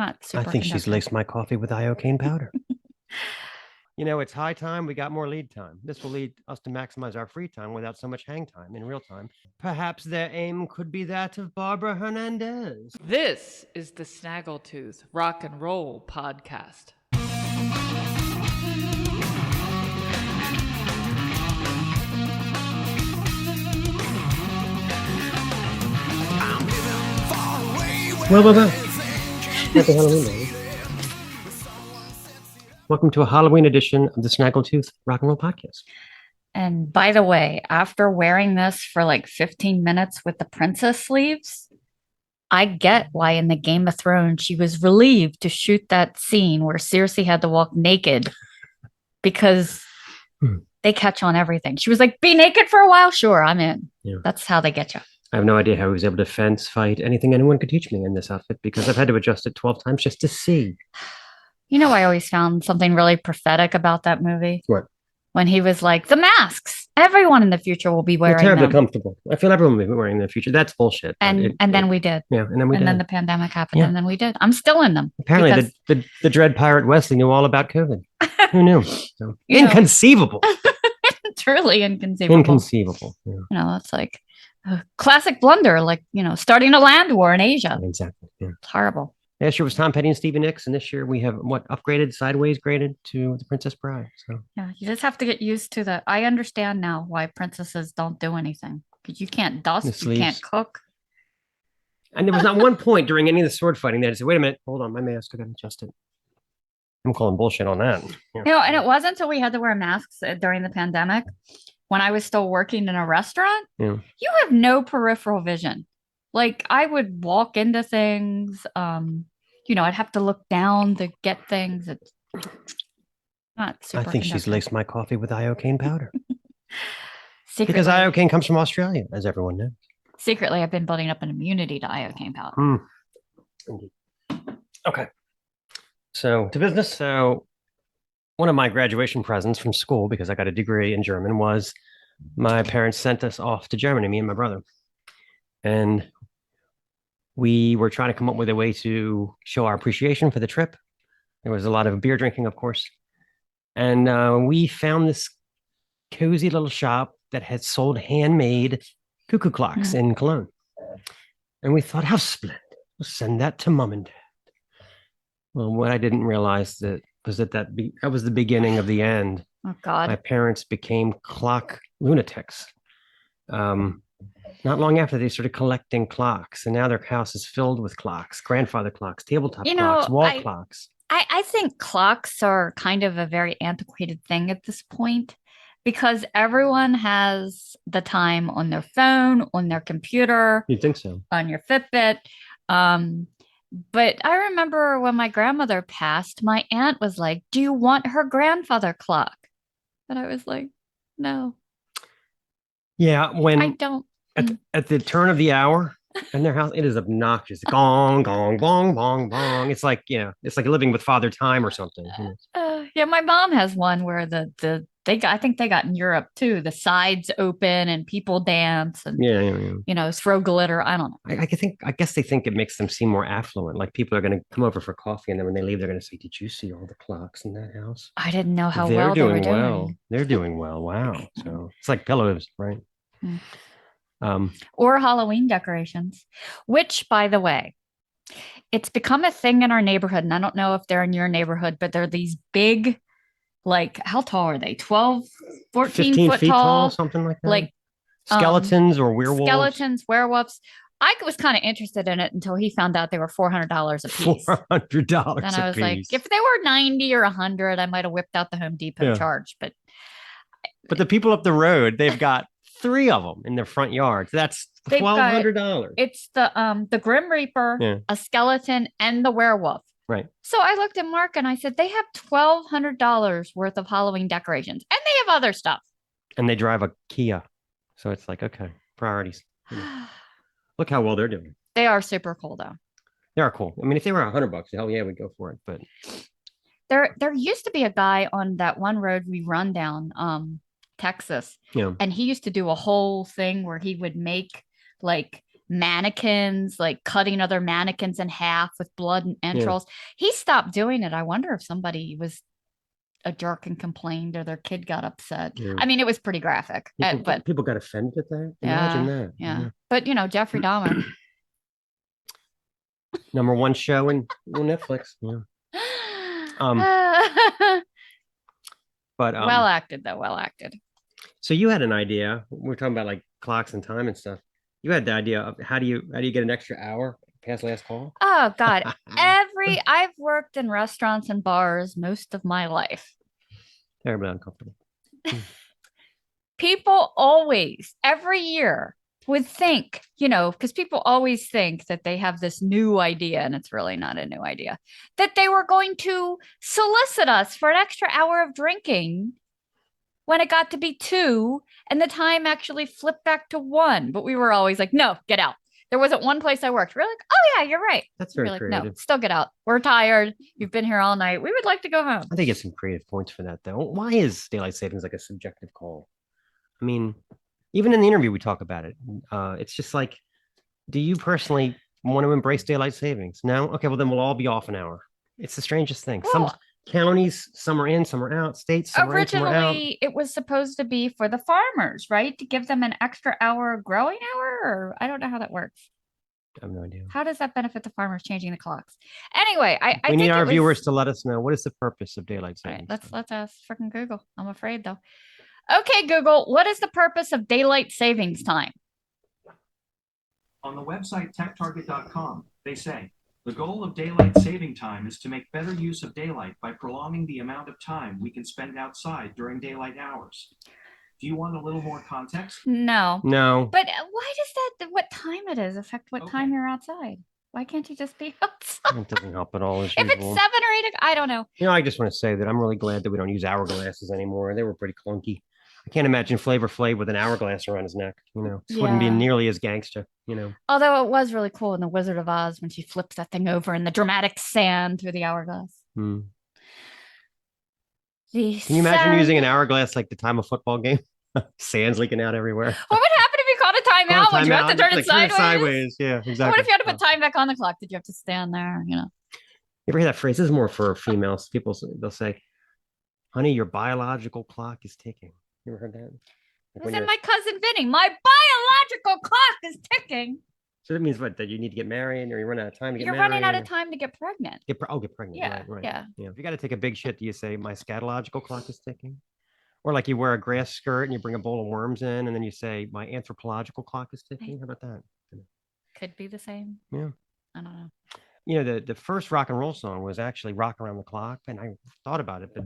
Not I super think she's conductive. laced my coffee with iocane powder. It's high time. We got more lead time. This will lead us to maximize our free time without so much hang time in real time. Perhaps their aim could be that of Barbara Hernandez. This is the Snaggletooth Rock and Roll Podcast. Well. Happy Halloween, ladies. Welcome to a Halloween edition of the Snaggletooth Rock and Roll Podcast. And by the way, after wearing this for like 15 minutes with the princess sleeves, I get why in the Game of Thrones she was relieved to shoot that scene where Cersei had to walk naked because they catch on everything. She was like, be naked for a while? Sure, I'm in. Yeah. That's how they get you. I have no idea how he was able to fence, fight, anything anyone could teach me in this outfit because I've had to adjust it 12 times just to see. You know, I always found something really prophetic about that movie. What? When he was like, the masks, everyone in the future will be wearing They're terribly them. Comfortable. I feel everyone will be wearing them in the future. That's bullshit. And then we did. Yeah, and then we did. And then the pandemic happened, and then we did. I'm still in them. Apparently, the dread pirate Wesley knew all about COVID. Who knew? So, inconceivable. Truly inconceivable. Inconceivable. Yeah. You know, it's like a classic blunder, like, starting a land war in Asia. Exactly. Yeah. It's horrible. Last year was Tom Petty and Stevie Nicks, and this year we have upgraded, sideways graded to the Princess Bride. So yeah, you just have to get used to that. I understand now why princesses don't do anything because you can't dust, you can't cook. And there was not one point during any of the sword fighting that I said, "Wait a minute, hold on, my mask, I got to adjust it." I'm calling bullshit on that. Yeah. And it wasn't until we had to wear masks during the pandemic when I was still working in a restaurant. Yeah. You have no peripheral vision. Like I would walk into things. I'd have to look down to get things. It's not super. I think she's laced my coffee with iocane powder. Secretly, because iocane comes from Australia, as everyone knows. Secretly, I've been building up an immunity to iocane powder. Indeed. Okay. So to business. So one of my graduation presents from school, because I got a degree in German, was my parents sent us off to Germany, me and my brother. And we were trying to come up with a way to show our appreciation for the trip. There was a lot of beer drinking, of course. And we found this cozy little shop that had sold handmade cuckoo clocks in Cologne. And we thought, how splendid. We'll send that to mom and dad. Well, what I didn't realize was that was the beginning of the end. Oh, God. My parents became clock lunatics. Not long after, they started collecting clocks, and now their house is filled with clocks, grandfather clocks, tabletop clocks, wall clocks. I think clocks are kind of a very antiquated thing at this point because everyone has the time on their phone, on their computer. You think so? On your Fitbit. But I remember when my grandmother passed, my aunt was like, do you want her grandfather clock? And I was like, no. Yeah, when I don't. At the turn of the hour in their house, it is obnoxious. Gong, gong, bong, bong, bong. It's like, it's like living with Father Time or something. Yeah, my mom has one where I think they got in Europe too. The sides open and people dance and throw glitter. I don't know. I guess they think it makes them seem more affluent. Like people are going to come over for coffee, and then when they leave, they're going to say, "Did you see all the clocks in that house?" I didn't know how well they were doing. Well. They're doing well. Wow. So it's like pillows, right? Or Halloween decorations, which, by the way, it's become a thing in our neighborhood. And I don't know if they're in your neighborhood, but they're these big, like, how tall are they? 12, 14 15 foot feet tall, something like that. Like skeletons or werewolves. Skeletons, werewolves. I was kind of interested in it until he found out they were $400 a piece. $400 and I was like, if they were 90 or 100, I might have whipped out the Home Depot charge. But the people up the road, they've got 3 of them in their front yards. That's $1,200. It's the Grim Reaper, a skeleton, and the werewolf. Right. So I looked at Mark and I said, they have $1,200 worth of Halloween decorations, and they have other stuff. And they drive a Kia, so it's like, okay, priorities. Look how well they're doing. They are super cool, though. They are cool. I mean, if they were $100, hell yeah, we'd go for it. But there used to be a guy on that one road we run down, Texas. Yeah. And he used to do a whole thing where he would make like mannequins, like cutting other mannequins in half with blood and entrails. He stopped doing it. I wonder if somebody was a jerk and complained or their kid got upset. Yeah. I mean, it was pretty graphic, but People got offended at that. Imagine that. Yeah. But Jeffrey Dahmer. #1 show on Netflix. Yeah. But well acted though. Well acted. So you had an idea. We're talking about like clocks and time and stuff. You had the idea of how do you get an extra hour past last call? Oh God. I've worked in restaurants and bars most of my life. Terribly uncomfortable. People always, every year, would think, because people always think that they have this new idea, and it's really not a new idea, that they were going to solicit us for an extra hour of drinking when it got to be 2 and the time actually flipped back to 1. But we were always like, no, get out. There wasn't one place I worked. We're like, oh yeah, you're right. That's very like, creative. No, still get out. We're tired. You've been here all night. We would like to go home. I think it's some creative points for that though. Why is daylight savings like a subjective call? I mean, even in the interview, we talk about it. It's just like, do you personally want to embrace daylight savings? No? Okay, well, then we'll all be off an hour. It's the strangest thing. Some counties, some are in, some are out. States, some are in, some are out. Originally, it was supposed to be for the farmers, right? To give them an extra hour of growing hour, or I don't know how that works. I have no idea. How does that benefit the farmers changing the clocks? Anyway, I we need think our viewers to let us know what is the purpose of daylight savings. Right, let's ask freaking Google. I'm afraid though. Okay, Google, what is the purpose of daylight savings time? On the website techtarget.com, they say, the goal of daylight saving time is to make better use of daylight by prolonging the amount of time we can spend outside during daylight hours. Do you want a little more context? No. But why does what time it is affect what time you're outside? Why can't you just be outside? It doesn't help at all. If it's 7 or 8, I don't know. I just want to say that I'm really glad that we don't use hourglasses anymore. They were pretty clunky. I can't imagine Flavor Flav with an hourglass around his neck. This wouldn't be nearly as gangster. Although it was really cool in The Wizard of Oz when she flips that thing over in the dramatic sand through the hourglass. Can you imagine using an hourglass like the time of football game? Sand's leaking out everywhere. What would happen if you caught a timeout? Would you have to turn it sideways? Yeah, exactly. What if you had to put time back on the clock? Did you have to stand there? You ever hear that phrase? This is more for females. People, they'll say, honey, your biological clock is ticking. You ever heard that? Like was in my cousin Vinny. My biological clock is ticking. So that means what? That you need to get married, or you run out of time to get married? You're running out of time to get pregnant. Get pregnant. Yeah, right. Yeah. If you got to take a big shit, do you say my scatological clock is ticking? Or like you wear a grass skirt and you bring a bowl of worms in, and then you say my anthropological clock is ticking. How about that? Could be the same. Yeah. I don't know. The first rock and roll song was actually Rock Around the Clock, and I thought about it, but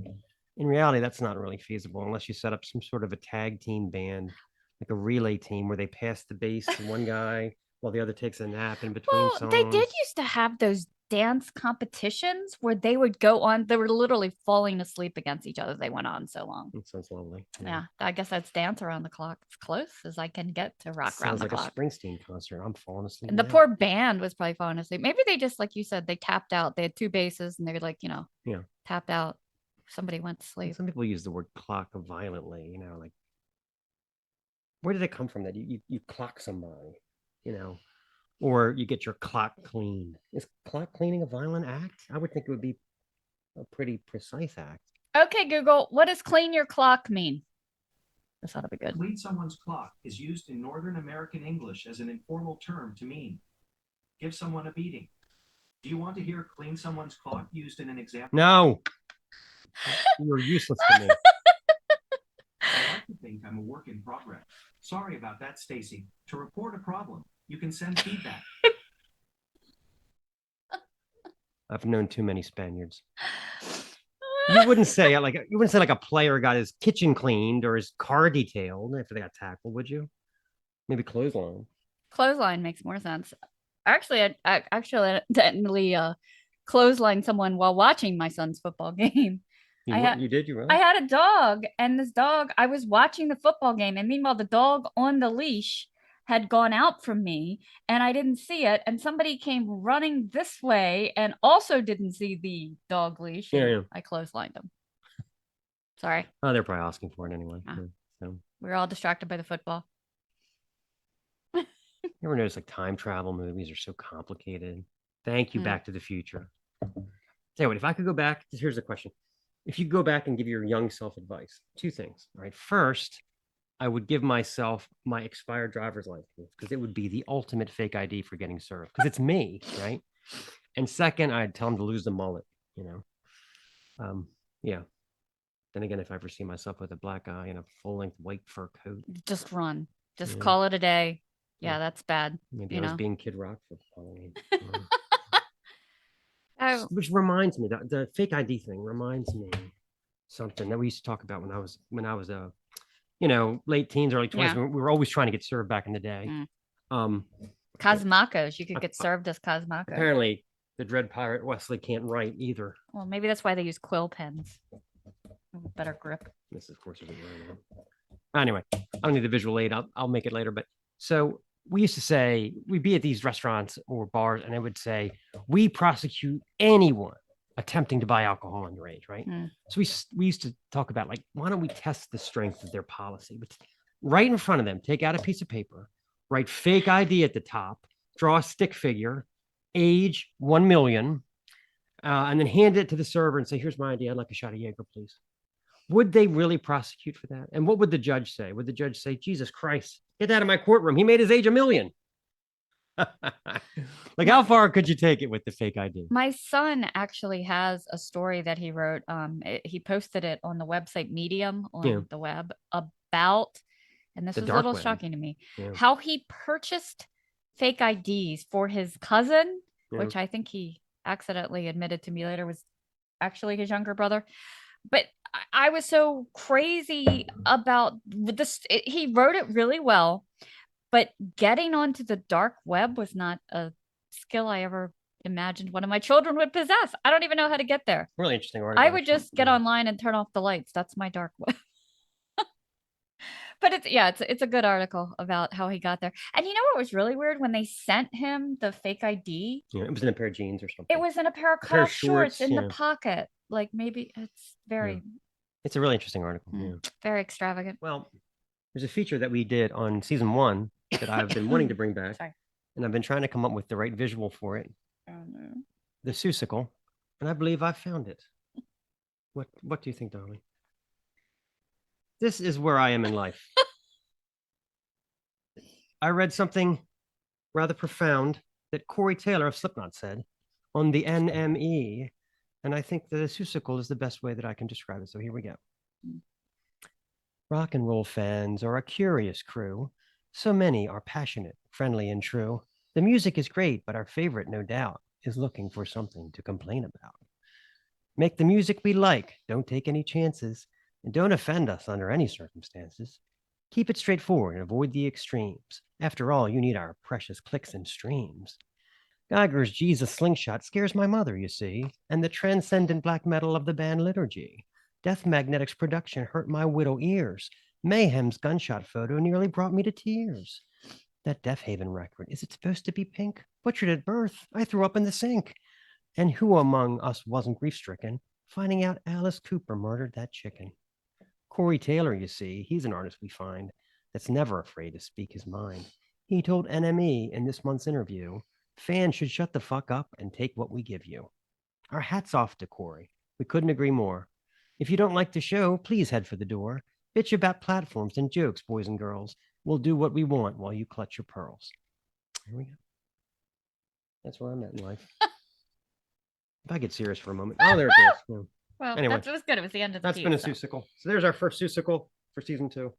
in reality, that's not really feasible unless you set up some sort of a tag team band, like a relay team where they pass the bass to one guy while the other takes a nap in between songs. They did used to have those dance competitions where they would go on. They were literally falling asleep against each other. They went on so long. That sounds lovely. Yeah, I guess that's dance around the clock. As close as I can get to rock around the clock. Sounds like a Springsteen concert. I'm falling asleep. And the poor band was probably falling asleep. Maybe they just, like you said, they tapped out. They had 2 basses and they were like, tapped out. Somebody went to sleep. Some people use the word clock violently, like where did it come from that you clock somebody, or you get your clock cleaned? Is clock cleaning a violent act? I would think it would be a pretty precise act. Okay, Google, what does clean your clock mean? This ought to be good. Clean someone's clock is used in Northern American English as an informal term to mean give someone a beating. Do you want to hear clean someone's clock used in an example? No. You're useless to me. I like to think I'm a work in progress. Sorry about that, Stacy. To report a problem, you can send feedback. I've known too many Spaniards. You wouldn't say like a player got his kitchen cleaned or his car detailed after they got tackled, would you? Maybe clothesline. Clothesline makes more sense. Actually, I accidentally clotheslined someone while watching my son's football game. You did? You really? I had a dog, and this dog, I was watching the football game, and meanwhile, the dog on the leash had gone out from me, and I didn't see it, and somebody came running this way and also didn't see the dog leash. Yeah. I clotheslined him. Sorry. Oh, they're probably asking for it anyway. Yeah. So. We were all distracted by the football. You ever notice like time travel movies are so complicated? Thank you, Mm. Back to the Future. Tell you what, if I could go back, here's the question. If you could go back and give your young self advice, two things. All right. First, I would give myself my expired driver's license because it would be the ultimate fake ID for getting served because it's me, right? And second, I'd tell him to lose the mullet, you know. Yeah. Then again, if I ever see myself with a black eye and a full-length white fur coat, Just run. Just Yeah. call it a day. Yeah, Yeah. that's bad. maybe You I was know? being Kid Rock for Halloween. Oh, Which reminds me, the fake ID thing reminds me something that we used to talk about when I was late teens, early 20s. Yeah. We were always trying to get served back in the day. Mm. Cosmacos. You could Uh, get served as Cosmaco. Apparently, the Dread Pirate Wesley can't write either. Well, maybe that's why they use quill pens. Better grip. This, of course, isn't right now. Anyway, I don't need the visual aid. I'll make it later. But so we used to say, we'd be at these restaurants or bars, and it would say, we prosecute anyone attempting to buy alcohol underage, right? Hmm. So we used to talk about, like, why don't we test the strength of their policy? But right in front of them, take out a piece of paper, write fake ID at the top, draw a stick figure, age 1 million, and then hand it to the server and say, here's my ID. I'd like a shot of Jaeger, please. Would they really prosecute for that? And what would the judge say? Would the judge say, Jesus Christ, get out of my courtroom? He made his age 1 million. Like, how far could you take it with the fake ID? My son actually has a story that he wrote. He posted it on the website Medium on Yeah. the web about, and this The was a dark little web. shocking to me, Yeah. how he purchased fake IDs for his cousin, Yeah. which I think he accidentally admitted to me later was actually his younger brother. But I was so crazy about this. He wrote it really well, but getting onto the dark web was not a skill I ever imagined one of my children would possess. I don't even know how to get there. Really interesting article. I would just get Yeah. online and turn off the lights. That's my dark web. But it's a good article about how he got there. And you know what was really weird? When they sent him the fake ID, Yeah, it was in a pair of jeans or something. it was in a pair of pair of cutoff shorts shorts, in yeah. the pocket. Like maybe it's very, It's a really interesting article. Mm. Yeah. very extravagant. Well, there's a feature that we did on season 1 that I've been wanting to bring back. Sorry. And I've been trying to come up with the right visual for it. Oh, no. The Seussical. And I believe I found it. What do you think, darling? This is where I am in life. I read something rather profound that Corey Taylor of Slipknot said on the NME, and I think the Seussical is the best way that I can describe it. So here we go. Rock and roll fans are a curious crew. So many are passionate, friendly, and true. The music is great, but our favorite, no doubt, is looking for something to complain about. Make the music we like, don't take any chances, and don't offend us under any circumstances. Keep it straightforward and avoid the extremes. After all, you need our precious clicks and streams. Geiger's Jesus Slingshot scares my mother, you see, and the transcendent black metal of the band Liturgy. Death Magnetic's production hurt my widow ears. Mayhem's gunshot photo nearly brought me to tears. That Death Haven record, is it supposed to be pink? Butchered at birth, I threw up in the sink. And who among us wasn't grief-stricken, finding out Alice Cooper murdered that chicken? Corey Taylor, you see, he's an artist we find that's never afraid to speak his mind. He told NME in this month's interview, fans should shut the fuck up and take what we give you. Our hats off to Corey. We couldn't agree more. If you don't like the show, please head for the door. Bitch about platforms and jokes, boys and girls. We'll do what we want while you clutch your pearls. Here we go. That's where I'm at in life. If I get serious for a moment. Oh, there it goes. Yeah. Well, Anyway, that was good. It was the end of the That's been a piece, so. Seussical. So there's our first Seussical for season 2.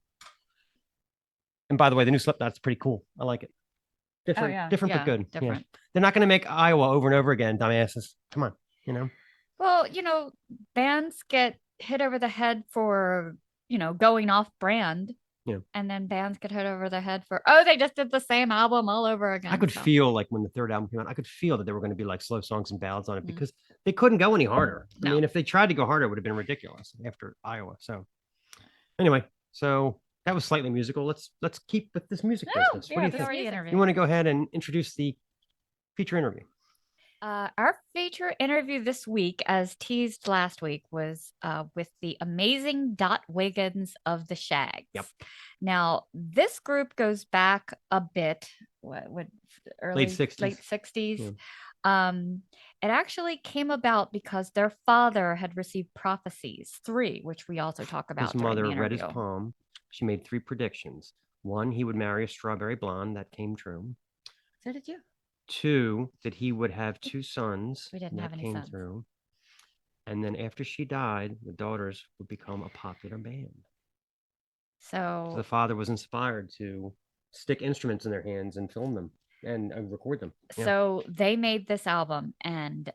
And by the way, the new Slipknot's pretty cool. I like it. Different, yeah. different Yeah, but good. different. Yeah. They're not going to make Iowa over and over again, dumbasses. Come on, Well, bands get hit over the head for, going off brand. Yeah. And then bands get hit over the head for, oh, they just did the same album all over again. I could so. feel like when the third album came out, I could feel that there were going to be like slow songs and ballads on it Mm. because they couldn't go any harder. No. I mean, if they tried to go harder, it would have been ridiculous after Iowa. So anyway, so that was slightly musical. Let's keep with this music Oh, business. yeah, What do you this think? already interview. You want to go ahead and introduce the feature interview? Our feature interview this week, as teased last week, was with the amazing Wiggins of the Shaggs. Yep. Now, this group goes back a bit, what early Late 60s. late 60s. Yeah. It actually came about because their father had received prophecies, 3, which we also talk about. His during the mother read his interview. palm. She made 3 predictions. 1, he would marry a strawberry blonde. That came true. So did you? 2, that he would have 2 sons. We didn't that have any came sons. through. And then after she died, the daughters would become a popular band. So the So, father was inspired to stick instruments in their hands and film them and record them. Yeah. so they made this album, and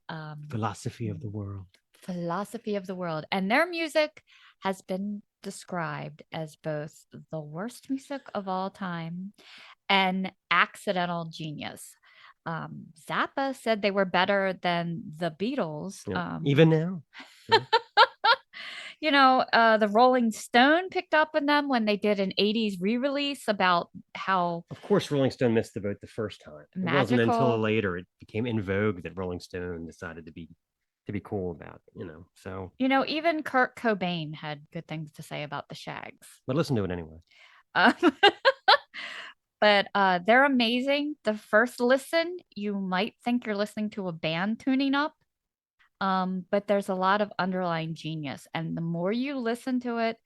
Philosophy of the world. Philosophy of the World. And their music has been described as both the worst music of all time and accidental genius. Zappa said they were better than the Beatles. Yeah. Even now. Yeah. The Rolling Stone picked up on them when they did an 80s re-release about how Of course, Rolling Stone missed the boat the first time. It wasn't until magical. later it became in vogue that Rolling Stone decided to be cool about it, So, Even Kurt Cobain had good things to say about the Shaggs. but listen to it anyway. Um, but they're amazing. The first listen, you might think you're listening to a band tuning up. But there's a lot of underlying genius. And the more you listen to it,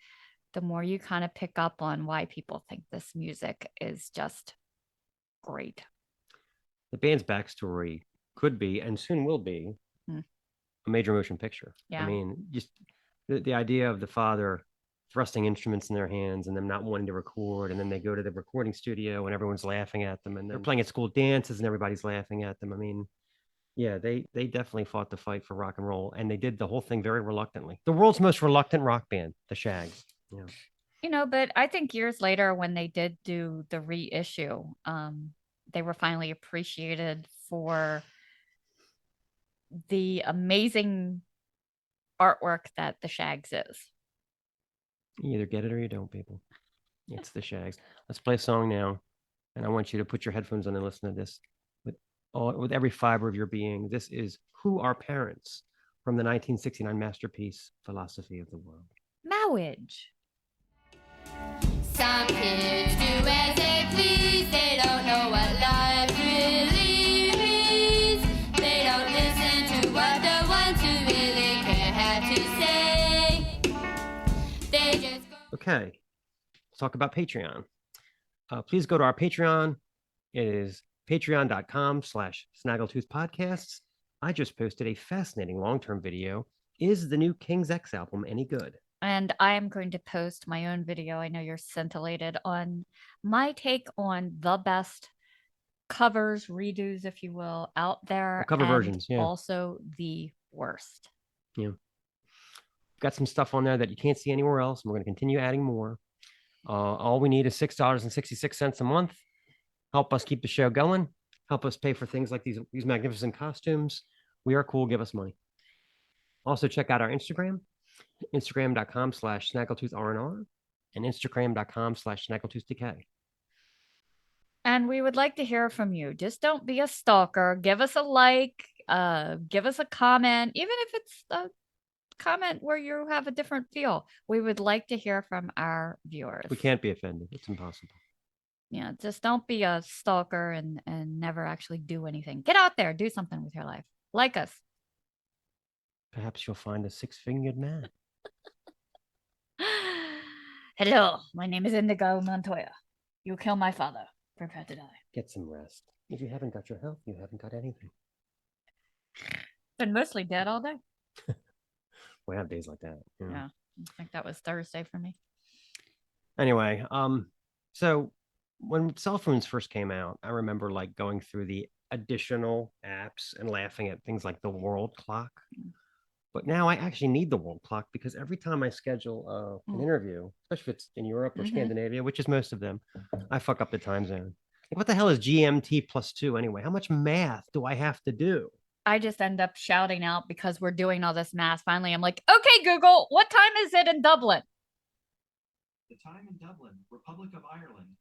the more you kind of pick up on why people think this music is just great. The band's backstory could be, and soon will be, Hmm. a major motion picture. Yeah. I mean, just the idea of the father thrusting instruments in their hands and them not wanting to record, and then they go to the recording studio and everyone's laughing at them, and they're playing at school dances and everybody's laughing at them. I mean, yeah, they definitely fought the fight for rock and roll, and they did the whole thing very reluctantly. The world's most reluctant rock band, the Shaggs. Yeah. But I think years later, when they did do the reissue, they were finally appreciated for the amazing artwork that the Shaggs is. You either get it or you don't, people. It's the Shaggs. Let's play a song now, and I want you to put your headphones on and listen to this with every fiber of your being. This is Who Are Parents from the 1969 masterpiece, Philosophy of the World. Marriage. Some kids do as they please, they don't know what life really means. They don't listen to what the ones who really care have to say. They just go. Okay, let's talk about Patreon. Please go to our Patreon. It is patreon.com/Snaggletooth Podcasts. I just posted a fascinating long-term video. Is the new King's X album any good? And I am going to post my own video. I know you're scintillated on my take on the best covers, redos, if you will, out there. Or cover and versions, yeah. Also the worst. Yeah. Got some stuff on there that you can't see anywhere else. And we're going to continue adding more. All we need is $6.66 a month. Help us keep the show going. Help us pay for things like these magnificent costumes. We are cool. Give us money. Also, check out our Instagram, instagram.com/snaggletooth_RNR and instagram.com/snaggletoothDK. And we would like to hear from you. Just don't be a stalker. Give us a like. Give us a comment, even if it's a comment where you have a different feel. We would like to hear from our viewers. We can't be offended. It's impossible. Yeah, just don't be a stalker and never actually do anything. Get out there, do something with your life. Like us. Perhaps you'll find a 6-fingered man. Hello, my name is Indigo Montoya. You kill my father. Prepare to die. Get some rest. If you haven't got your health, you haven't got anything. Been mostly dead all day. We have days like that. Yeah, I think that was Thursday for me. Anyway, so when cell phones first came out, I remember like going through the additional apps and laughing at things like the world clock. But now I actually need the world clock because every time I schedule an interview, especially if it's in Europe or Scandinavia, which is most of them, I fuck up the time zone. Like, what the hell is GMT +2 anyway? How much math do I have to do? I just end up shouting out because we're doing all this math. Finally, I'm like, okay, Google, what time is it in Dublin? The time in Dublin, Republic of Ireland,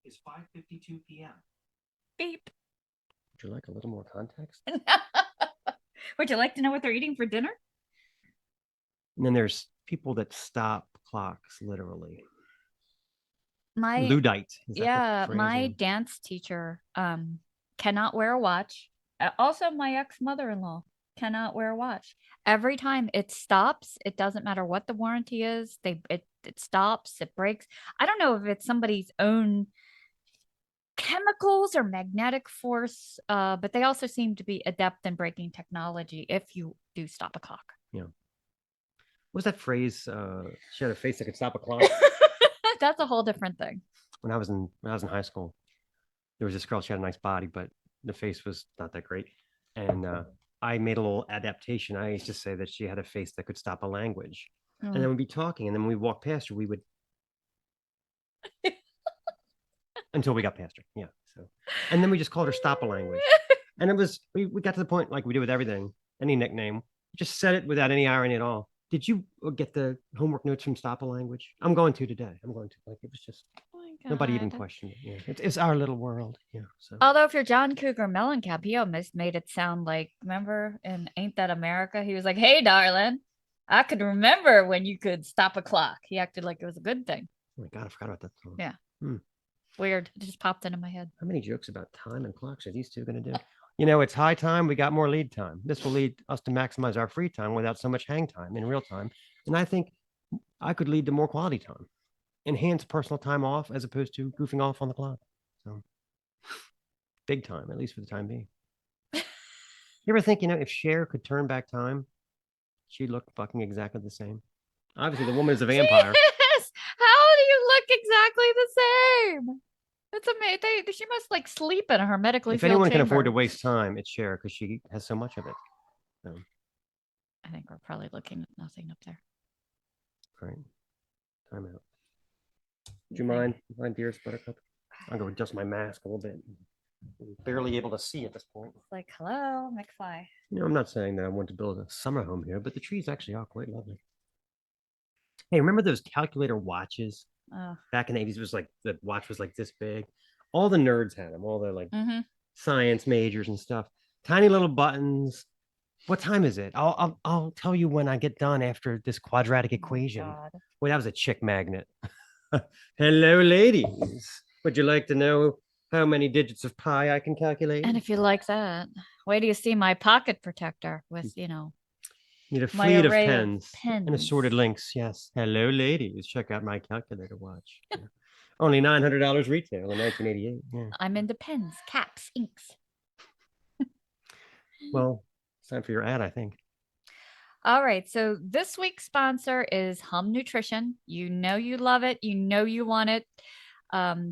is 5:52 p.m. Beep. Would you like a little more context? Would you like to know what they're eating for dinner? And then there's people that stop clocks literally. My Luddite. Is that the yeah, phrase? my Yeah. dance teacher cannot wear a watch. Also, my ex-mother-in-law cannot wear a watch. Every time it stops, it doesn't matter what the warranty is. It stops, it breaks. I don't know if it's somebody's own chemicals or magnetic force, but they also seem to be adept in breaking technology if you do stop a clock. What was that phrase? She had a face that could stop a clock. That's a whole different thing. When I was in high school, there was this girl. She had a nice body, but the face was not that great. And I made a little adaptation. I used to say that she had a face that could stop a language. And then we'd be talking, and then when we walked past her, we would until we got past her. Yeah. So, and then we just called her Stop a Language. And it was we got to the point like we do with everything, any nickname, just said it without any irony at all. Did you get the homework notes from Stop a Language? I'm going to today. I'm going to. Like it was just Oh my nobody even God. questioned it. Yeah, it's our little world. Yeah. So Although if you're John Cougar Mellencamp, he almost made it sound like, remember in Ain't That America? He was like, "Hey, darling, I could remember when you could stop a clock." He acted like it was a good thing. oh my God, I forgot about that song. Yeah. Hmm. Weird. It just popped into my head. How many jokes about time and clocks are these two going to do? You know, it's high time. We got more lead time. This will lead us to maximize our free time without so much hang time in real time. And I think I could lead to more quality time, enhance personal time off as opposed to goofing off on the clock. So big time, at least for the time being. You ever think, you know, if Cher could turn back time, she'd look fucking exactly the same? Obviously, the woman is a vampire. Yes! How do you look exactly the same? It's amazing. She must like sleep in a hermetically If sealed anyone can afford to chamber. waste time, it's Cher because she has so much of it. So, I think we're probably looking at nothing up there. right. Time out. Do you mind, dearest Buttercup? I'll go adjust my mask a little bit. I'm barely able to see at this point. It's like, hello, McFly. You know, I'm not saying that I want to build a summer home here, but the trees actually are quite lovely. Hey, remember those calculator watches? Oh. Back in the 80s, it was like the watch was like this big. All the nerds had them, all the like Mm-hmm. science majors and stuff. Tiny little buttons. What time is it? I'll tell you when I get done after this quadratic equation. God. Wait, that was a chick magnet. Hello, ladies. Would you like to know how many digits of pi I can calculate? And if you like that, wait till you see my pocket protector with, you know, Need a my fleet of array of pens, and assorted pens. links. Yes. Hello, ladies. Check out my calculator watch. Yeah. Only $900 retail in 1988. Yeah. I'm into pens, caps, inks. Well, it's time for your ad, I think. All right. So this week's sponsor is Hum Nutrition. You know you love it. You know you want it.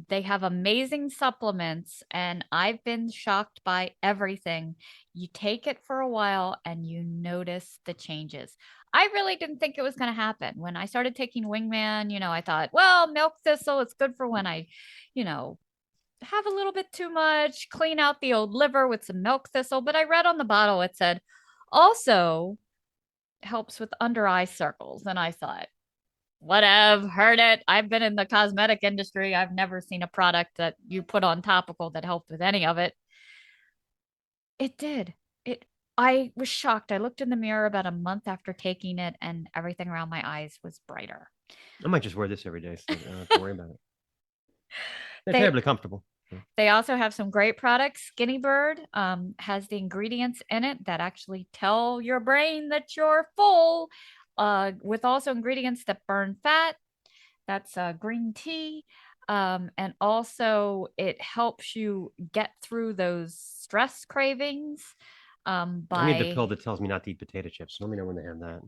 They have amazing supplements, and I've been shocked by everything. You take it for a while and you notice the changes. I really didn't think it was going to happen. When I started taking Wingman, you know, I thought, well, milk thistle, it's good for when I, you know, have a little bit too much, clean out the old liver with some milk thistle. But I read on the bottle, it said also helps with under eye circles. And I thought, whatever, heard it. I've been in the cosmetic industry. I've never seen a product that you put on topical that helped with any of it. It did. I was shocked. I looked in the mirror about a month after taking it, and everything around my eyes was brighter. I might just wear this every day, so I don't have to worry about it. They're They- terribly comfortable. They also have some great products. Skinny Bird has the ingredients in it that actually tell your brain that you're full, with also ingredients that burn fat. That's green tea. And also it helps you get through those stress cravings I need the by pill that tells me not to eat potato chips. Let me know when they have that.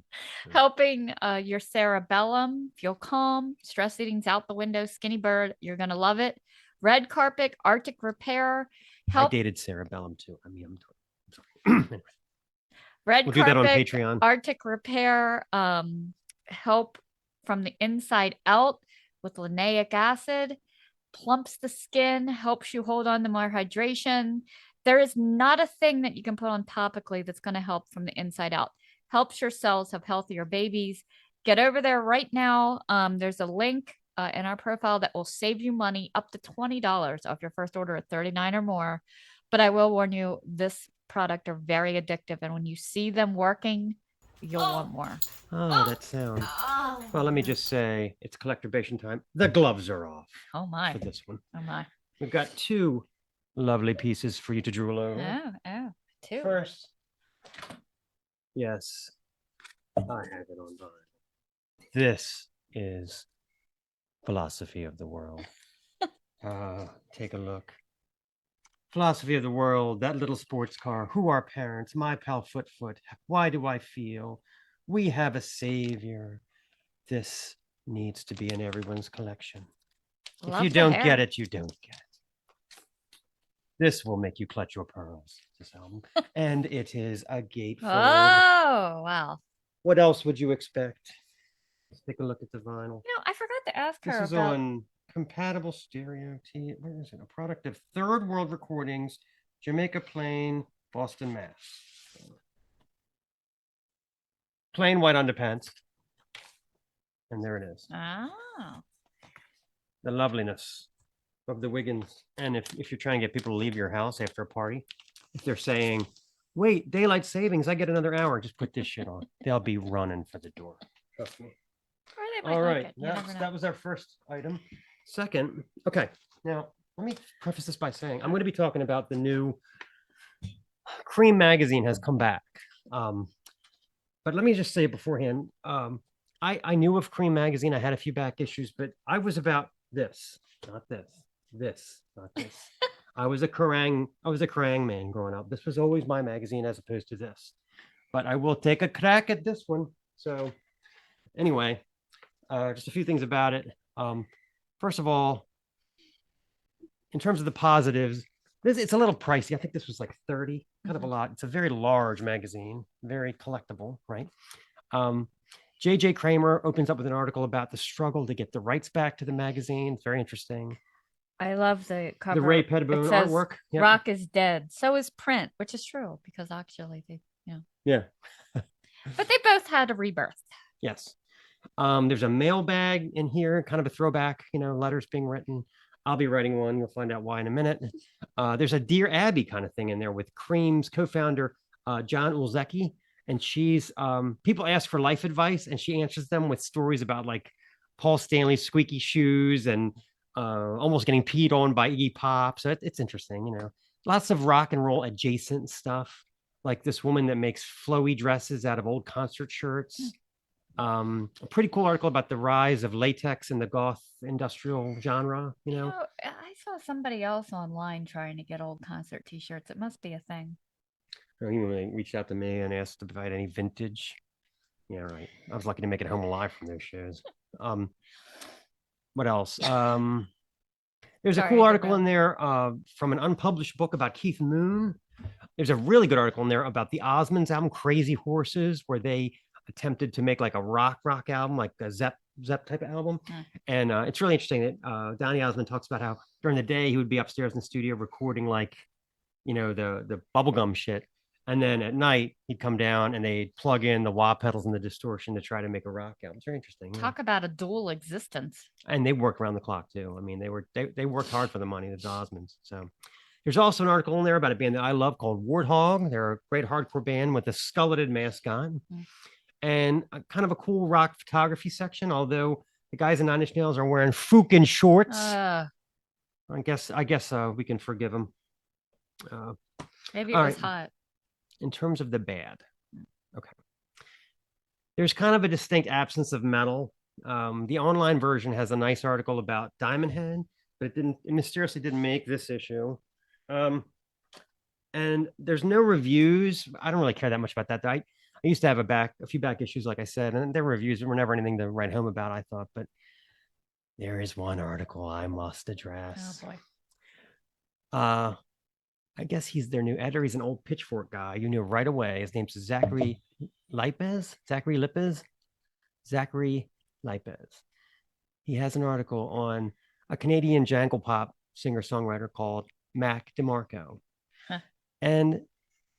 helping your cerebellum feel calm. Stress eating's out the window. Skinny Bird, you're going to love it. Red Carpet, Arctic Repair. I dated cerebellum too. I mean, I'm sorry. Anyway, Red we'll do that on Carpet, Patreon. Arctic Repair, help from the inside out with linoleic acid, plumps the skin, helps you hold on to more hydration. There is not a thing that you can put on topically that's going to help from the inside out. Helps your cells have healthier babies. Get over there right now. There's a link in our profile that will save you money up to $20 off your first order of $39 or more. But I will warn you, this product are very addictive, and when you see them working, you'll want more. Ah, that sound. Well, let me just say, it's collectorbation time. The gloves are off Oh my. for this one. Oh my. We've got two lovely pieces for you to drool over. Oh, two. First, yes, I have it on mine. This is Philosophy of the World. Take a look. Philosophy of the World, that little sports car. Who are parents? My pal Foot. Why do I feel? We have a savior. This needs to be in everyone's collection. If Love you the don't hair. get it, you don't get it. This will make you clutch your pearls, this album. And it is a gatefold. Oh, wow. What else would you expect? Let's take a look at the vinyl. I forgot to ask This her is about. on compatible stereo T. Where is it? A product of Third World Recordings, Jamaica Plain, Boston, Mass. Plain white underpants. And there it is. Oh. The loveliness of the Wiggins. And if you're trying to get people to leave your house after a party, if they're saying, wait, daylight savings, I get another hour, just put this shit on. They'll be running for the door. Trust me. Or they might All like right, it. You never know. that was our first item. Second, okay, now let me preface this by saying I'm going to be talking about the new Cream magazine has come back. But let me just say beforehand, I knew of Cream magazine. I had a few back issues, but I was about this, not this, not this. I was a Kerrang man growing up. This was always my magazine as opposed to this. But I will take a crack at this one. So anyway, just a few things about it. First of all, in terms of the positives, it's a little pricey. I think this was like 30, kind of a lot. It's a very large magazine, very collectible, right? JJ Kramer opens up with an article about the struggle to get the rights back to the magazine. It's very interesting. I love the cover. The Ray It Pettibone says, artwork. Yep. Rock is dead. So is print, which is true because actually Yeah. But they both had a rebirth. Yes. There's a mailbag in here, kind of a throwback, letters being written. I'll be writing one. You'll find out why in a minute. There's a Dear Abby kind of thing in there with Cream's co-founder, John Ulzecki. And she's, people ask for life advice and she answers them with stories about like Paul Stanley's squeaky shoes and almost getting peed on by Iggy Pop. So it's interesting, lots of rock and roll adjacent stuff. Like this woman that makes flowy dresses out of old concert shirts. A pretty cool article about the rise of latex in the goth industrial genre, I saw somebody else online trying to get old concert t-shirts. It must be a thing. He reached out to me and asked to provide any vintage. Yeah, right. I was lucky to make it home alive from those shows. What else? There's a Sorry, cool I article in derailed. there from an unpublished book about Keith Moon. There's a really good article in there about the Osmonds album Crazy Horses, where they attempted to make like a rock album, like a Zepp type of album. And it's really interesting that Donny Osmond talks about how during the day he would be upstairs in the studio recording like, the bubblegum shit. And then at night he'd come down and they'd plug in the wah pedals and the distortion to try to make a rock album. It's very interesting. Talk about a dual existence. And they work around the clock too. I mean, they worked hard for the money, the Osmonds. So there's also an article in there about a band that I love called Warthog. They're a great hardcore band with a skeleton mascot. And kind of a cool rock photography section, although the guys in Nine Inch Nails are wearing fucking shorts. I guess we can forgive them. Maybe it was hot. In terms of the bad, okay. There's kind of a distinct absence of metal. The online version has a nice article about Diamond Head, but it mysteriously didn't make this issue. And there's no reviews. I don't really care that much about that. I used to have a few back issues, like I said, and their reviews were never anything to write home about, I thought. But there is one article I must address. Oh boy. I guess he's their new editor. He's an old Pitchfork guy. You knew right away. His name's Zachary Lipez. He has an article on a Canadian jangle pop singer-songwriter called Mac DeMarco. And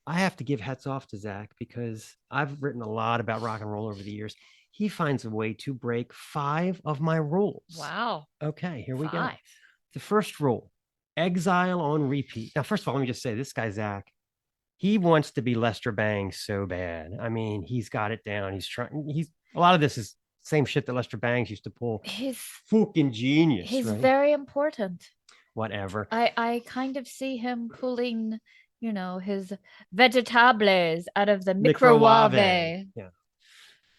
I have to give hats off to Zach because I've written a lot about rock and roll over the years. He finds a way to break 5 of my rules. Wow. Okay, here we go. 5. The first rule, exile on repeat. Now, first of all, let me just say this guy, Zach, he wants to be Lester Bangs so bad. I mean, he's got it down. He's trying. He's a lot of this is same shit that Lester Bangs used to pull. He's Fucking genius, he's right? very important. Whatever. I kind of see him pulling, his vegetables out of the microwave. Yeah.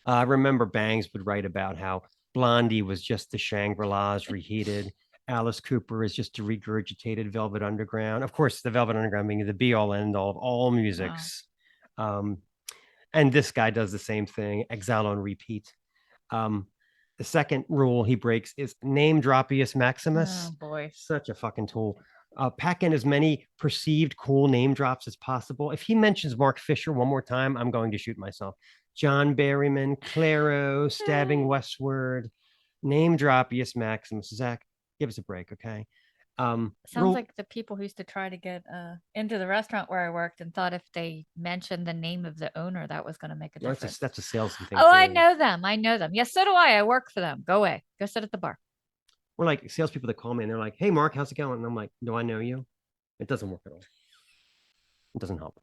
I remember Bangs would write about how Blondie was just the Shangri-Las reheated. Alice Cooper is just a regurgitated Velvet Underground. Of course, the Velvet Underground being the be-all end-all of all musics. And this guy does the same thing, exile on repeat. The second rule he breaks is name dropius maximus. Oh boy. Such a fucking tool. Pack in as many perceived cool name drops as possible. If he mentions Mark Fisher one more time, I'm going to shoot myself. John Berryman, Claro, Stabbing Westward, name dropius maximus. Zach, give us a break, okay? Sounds rule- like the people who used to try to get into the restaurant where I worked and thought if they mentioned the name of the owner, that was going to make a No, difference. that's a salesman thing. Oh, I too. know them. I know them. Yes, so do I. I work for them. Go away. Go sit at the bar. We're like salespeople that call me and they're like, "Hey, Mark, how's it going?" And I'm like, "Do I know you?" It doesn't work at all. It doesn't help.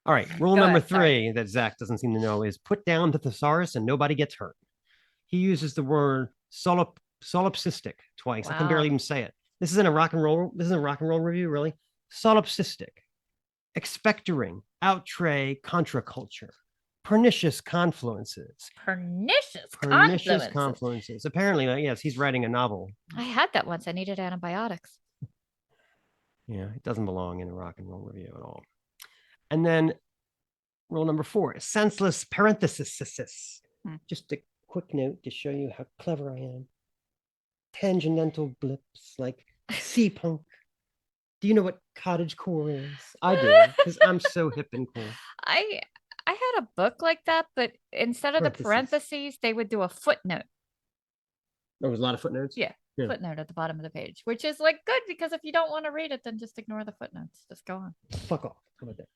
All right, rule Go number ahead, sorry. 3 that Zach doesn't seem to know is put down the thesaurus and nobody gets hurt. He uses the word solipsistic twice. I can Wow. barely even say it. This isn't a rock and roll. This isn't a rock and roll review, really. Solipsistic, expectoring, outre, contraculture, pernicious confluences. Pernicious Pernicious confluences. confluences. Apparently, yes, he's writing a novel. I had that once. I needed antibiotics. Yeah, it doesn't belong in a rock and roll review at all. And then rule number 4 is senseless parenthesis. Just a quick note to show you how clever I am. Tangential blips like sea punk. Do you know what cottagecore is? I do, because I'm so hip and cool. I had a book like that, but instead of the parentheses, they would do a footnote. There was a lot of footnotes. Yeah. Yeah. Footnote at the bottom of the page, which is like good because if you don't want to read it, then just ignore the footnotes. Just go on. Fuck off. How about that?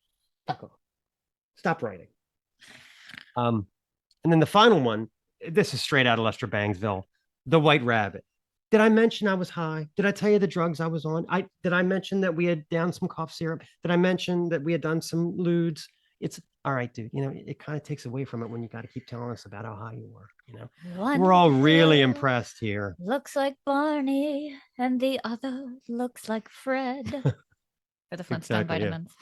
Fuck off. Stop writing. And then the final one, this is straight out of Lester Bangsville, the White Rabbit. Did I mention I was high? Did I tell you the drugs I was on? Did I mention that we had down some cough syrup? Did I mention that we had done some ludes? It's all right, dude. It kind of takes away from it when you got to keep telling us about how high you were. One We're all really girl impressed here. looks like Barney, and the other looks like Fred. For the Flintstone Exactly, yeah. vitamins.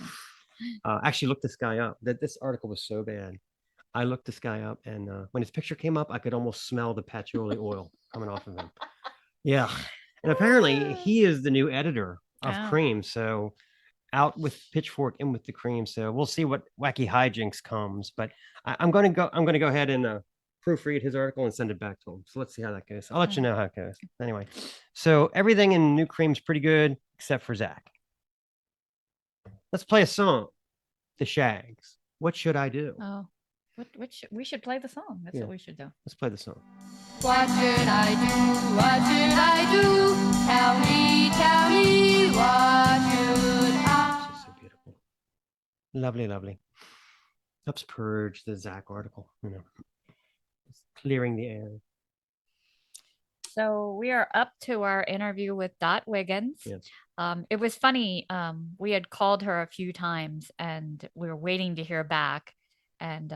Actually looked this guy up. This article was so bad. I looked this guy up, and when his picture came up, I could almost smell the patchouli oil coming off of him. Yeah, and apparently he is the new editor of Oh. Cream. So out with Pitchfork, in with the Cream. So we'll see what wacky hijinks comes. But I'm going to go ahead and proofread his article and send it back to him. So let's see how that goes. I'll let you know how it goes. Anyway, so everything in New Cream's pretty good except for Zach. Let's play a song. The Shaggs. What should I do? Oh, we should play the song. That's Yeah. what we should do. Let's play the song. What should I do? What should I do? Tell me, what should I? It's just so beautiful. Lovely, lovely. Helps purge the Zach article, It's clearing the air. So we are up to our interview with Dot Wiggins. Yes. It was funny. We had called her a few times and we were waiting to hear back. And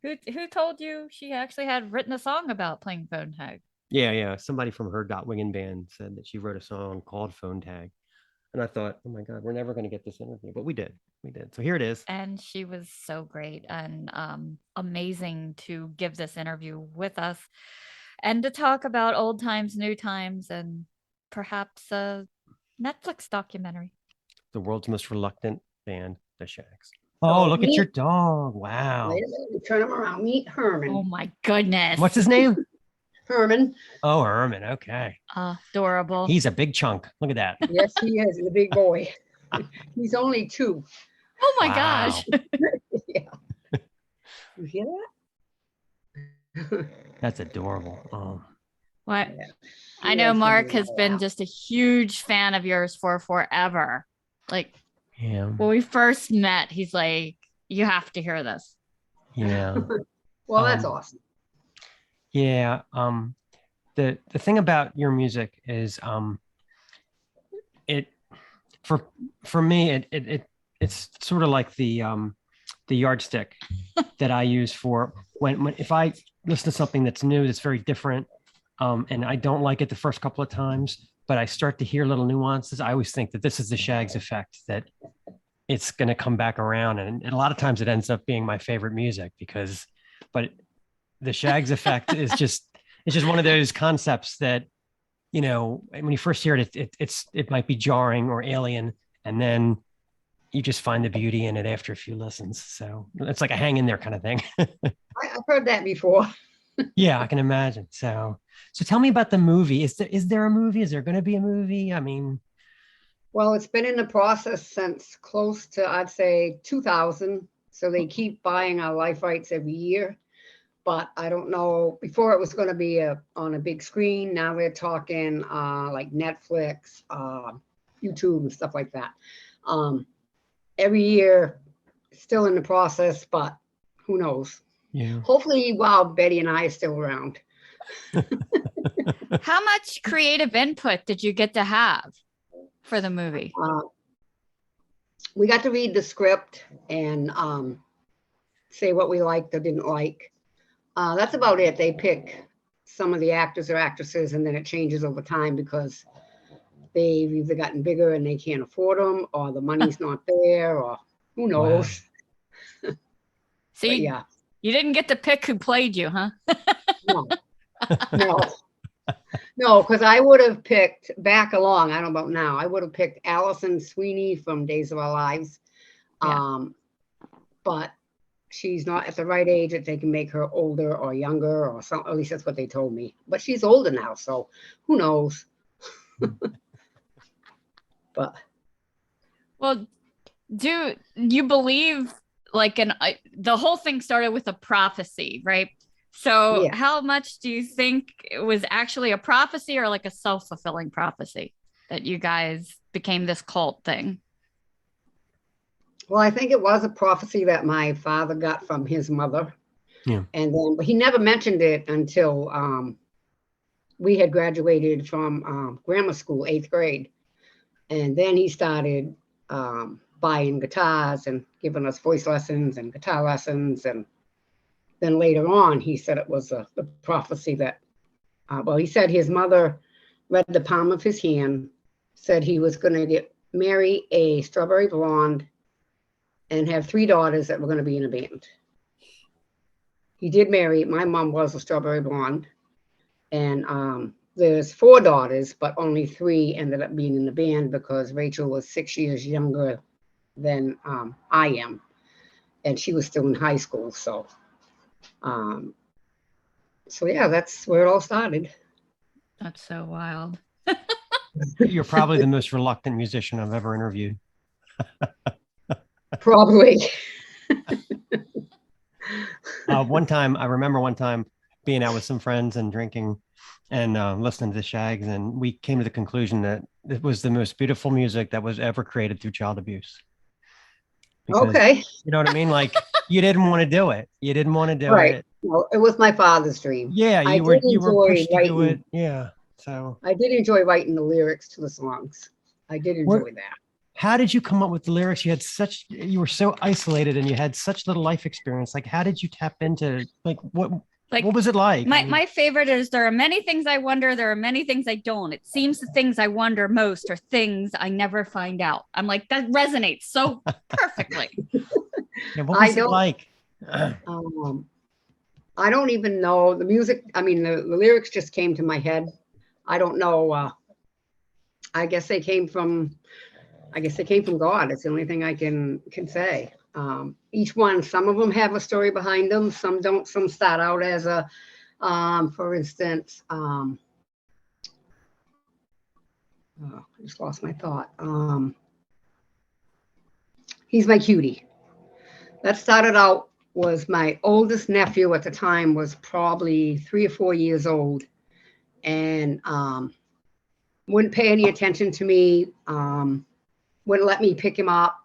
who told you she actually had written a song about playing phone tag? Yeah. Somebody from her Dot Wiggin band said that she wrote a song called Phone Tag. And I thought, oh my God, we're never going to get this interview. But we did. We did. So here it is. And she was so great and amazing to give this interview with us and to talk about old times, new times, and perhaps a Netflix documentary. The world's most reluctant band, the Shaggs. Oh, look at your dog. Wow. Wait a minute, turn him around. Meet Herman. Oh my goodness. What's his name? Herman. Oh, Herman. Okay. Adorable. He's a big chunk. Look at that. Yes, he is. He's a big boy. He's only 2. Oh my Wow. gosh. Yeah. You hear that? That's adorable. Oh. What? Yeah. I He know likes Mark something has like been that. just a huge fan of yours for forever. Like Yeah. when we first met, he's like, you have to hear this. Yeah. Well, that's Um, awesome. Yeah. The thing about your music is it for me it's sort of like the the yardstick that I use for when if I listen to something that's new, that's very different, and I don't like it the first couple of times, but I start to hear little nuances. I always think that this is the Shaggs effect, that it's going to come back around, and a lot of times it ends up being my favorite music but the Shaggs effect is just it's just one of those concepts that, you know, when you first hear it, it might be jarring or alien, and then you just find the beauty in it after a few listens. So it's like a hang in there kind of thing. I've heard that before. Yeah, I can imagine. So tell me about the movie. Is there a movie? Is there going to be a movie? I mean, Well, it's been in the process since close to, I'd say, 2000. So they keep buying our life rights every year. But I don't know, before it was going to be on a big screen. Now we're talking like Netflix, YouTube and stuff like that. Every year, still in the process, but who knows? yeah. Hopefully while Betty and I are still around. How much creative input did you get to have for the movie? We got to read the script and say what we liked or didn't like. That's about it. They pick some of the actors or actresses, and then it changes over time because they've either gotten bigger and they can't afford them, or the money's not there, or who knows. So But you, yeah, you didn't get to pick who played you, huh? no, no, because I would have picked back along. I don't know about now. I would have picked Allison Sweeney from Days of Our Lives. Yeah. But she's not at the right age that they can make her older or younger or something. At least that's what they told me. But she's older now, so who knows? But Well, do you believe like the whole thing started with a prophecy, right? So yeah, how much do you think it was actually a prophecy or like a self-fulfilling prophecy that you guys became this cult thing? well, I think it was a prophecy that my father got from his mother. Yeah. And then, but he never mentioned it until we had graduated from grammar school, 8th grade. And then he started buying guitars and giving us voice lessons and guitar lessons. And then later on, he said it was the prophecy that, well, he said his mother read the palm of his hand, said he was going to marry a strawberry blonde and have 3 daughters that were going to be in a band. He did marry, my mom was a strawberry blonde. And there's 4 daughters, but only 3 ended up being in the band because Rachel was 6 years younger than I am. And she was still in high school. So yeah, that's where it all started. That's so wild. You're probably the most reluctant musician I've ever interviewed. Probably. I remember one time being out with some friends and drinking and listening to the Shaggs, and we came to the conclusion that it was the most beautiful music that was ever created through child abuse. Because, Okay. you know what I mean? Like, you didn't want to do it. You didn't want to do Right. it. Well, it was my father's dream. Yeah, I you were did pushed to do enjoy it. Yeah. So I did enjoy writing the lyrics to the songs. I did enjoy that. how did you come up with the lyrics? You were so isolated and you had such little life experience. Like, how did you tap into what was it like? My favorite is there are many things I wonder, there are many things I don't. It seems the things I wonder most are things I never find out. I'm like, that resonates so perfectly. Yeah, what was it like? I don't even know the music. I mean, the lyrics just came to my head. I don't know. I guess they came from God. It's the only thing I can say. Each one, some of them have a story behind them. Some don't. Some start out as for instance, I just lost my thought. He's my cutie. That started out was my oldest nephew at the time was probably 3 or 4 years old, and wouldn't pay any attention to me. Wouldn't let me pick him up.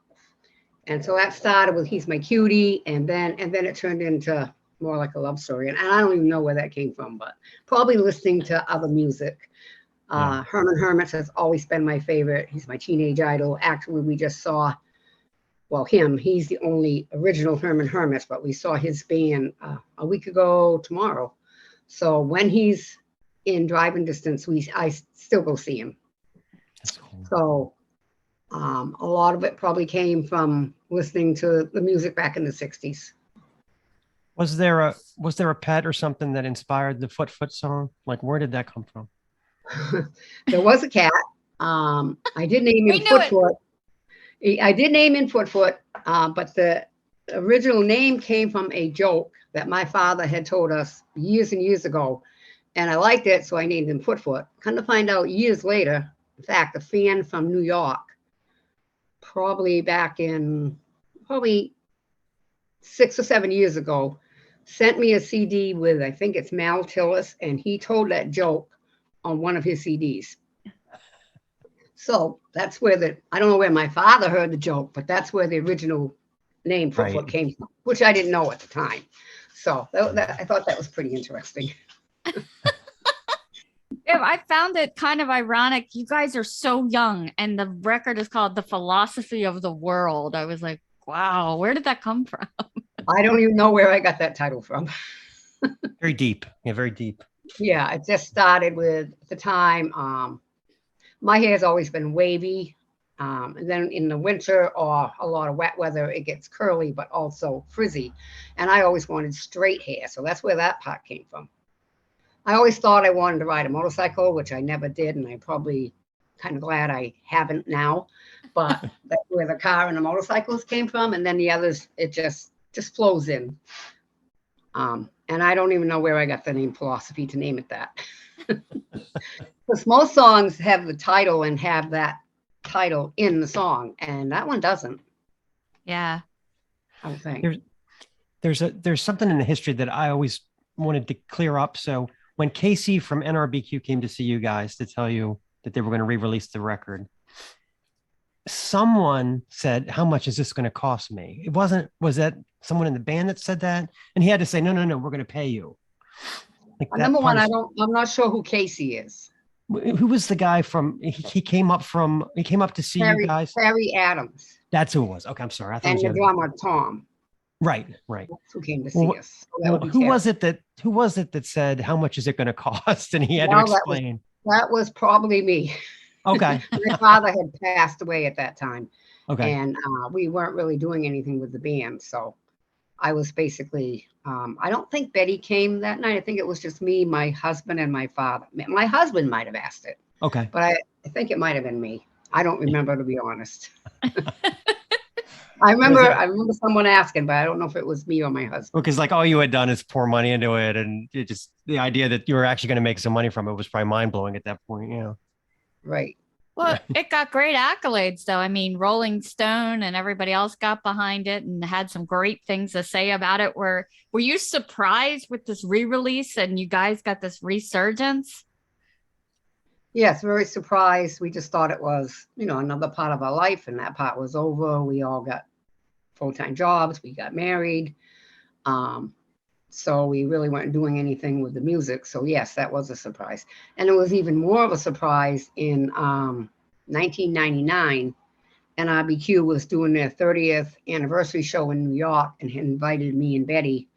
And so that started with he's my cutie, and then it turned into more like a love story. And I don't even know where that came from, but probably listening to other music. Herman Hermits has always been my favorite. He's my teenage idol. Actually, we just saw well, him, he's the only original Herman Hermits, but we saw his band a week ago tomorrow. So when he's in driving distance, I still go see him. That's cool. So a lot of it probably came from listening to the music back in the 60s. Was there a pet or something that inspired the Foot song? Like, where did that come from? There was a cat. I did name We him knew it. Footfoot. I did name him Footfoot, but the original name came from a joke that my father had told us years and years ago. And I liked it, so I named him Footfoot. Come to find out years later, in fact, a fan from New York, probably 6 or 7 years ago, sent me a CD with, I think it's Mal Tillis, and he told that joke on one of his CDs. So that's where I don't know where my father heard the joke, but that's where the original name Footfoot came from, which I didn't know at the time. So I thought that was pretty interesting. Yeah, I found it kind of ironic. You guys are so young, and the record is called The Philosophy of the World. I was like, wow, where did that come from? I don't even know where I got that title from. Very deep. Yeah, very deep. Yeah, it just started with, at the time, my hair's always been wavy. And then in the winter or a lot of wet weather, it gets curly, but also frizzy. And I always wanted straight hair. So that's where that part came from. I always thought I wanted to ride a motorcycle, which I never did. And I'm probably kind of glad I haven't now. But that's where the car and the motorcycles came from. And then the others, it just flows in. And I don't even know where I got the name Philosophy to name it that. Because most songs have the title and have that title in the song, and that one doesn't. Yeah. I don't think. There's something in the history that I always wanted to clear up. So when Casey from NRBQ came to see you guys to tell you that they were going to re-release the record, someone said, "How much is this going to cost me?" Was that someone in the band that said that? And he had to say, no, we're going to pay you. Like Number one, I'm not sure who Casey is. Who was the guy from? He came up to see you guys. Terry Adams. That's who it was. Okay, I'm sorry. I thought And it the was drummer Tom. Right. That's who came to see us. So Who was it that said, "How much is it going to cost?" And he had to Well, explain. That was probably me. Okay. My father had passed away at that time. Okay. And we weren't really doing anything with the band. So I was basically, I don't think Betty came that night. I think it was just me, my husband, and my father. My husband might have asked it, Okay. but I think it might have been me. I don't remember, to be honest. I remember someone asking, but I don't know if it was me or my husband. Because like all you had done is pour money into it, and it just the idea that you were actually going to make some money from it was probably mind blowing at that point. Yeah. Right. Well, it got great accolades, though. I mean, Rolling Stone and everybody else got behind it and had some great things to say about it. Were you surprised with this re-release and you guys got this resurgence? Yes, very surprised. We just thought it was, another part of our life, and that part was over. We all got full-time jobs. We got married. So we really weren't doing anything with the music. So yes, that was a surprise. And it was even more of a surprise in 1999. NRBQ was doing their 30th anniversary show in New York and had invited me and Betty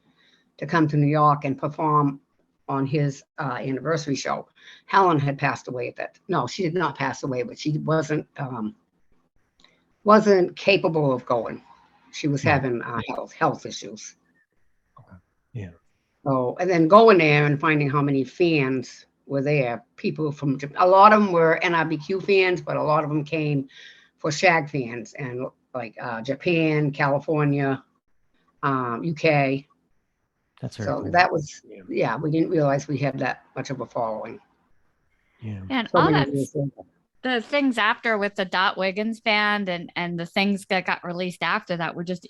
to come to New York and perform on his anniversary show. Helen had passed away at that. No, she did not pass away, but she wasn't capable of going. She was having health issues. Yeah. So, and then going there and finding how many fans were there. People from a lot of them were NRBQ fans, but a lot of them came for Shag fans and like Japan, California, UK. That's very So cool. that was, we didn't realize we had that much of a following. Yeah. And So all many that, years later. the things after with the Dot Wiggins band and the things that got released after that were just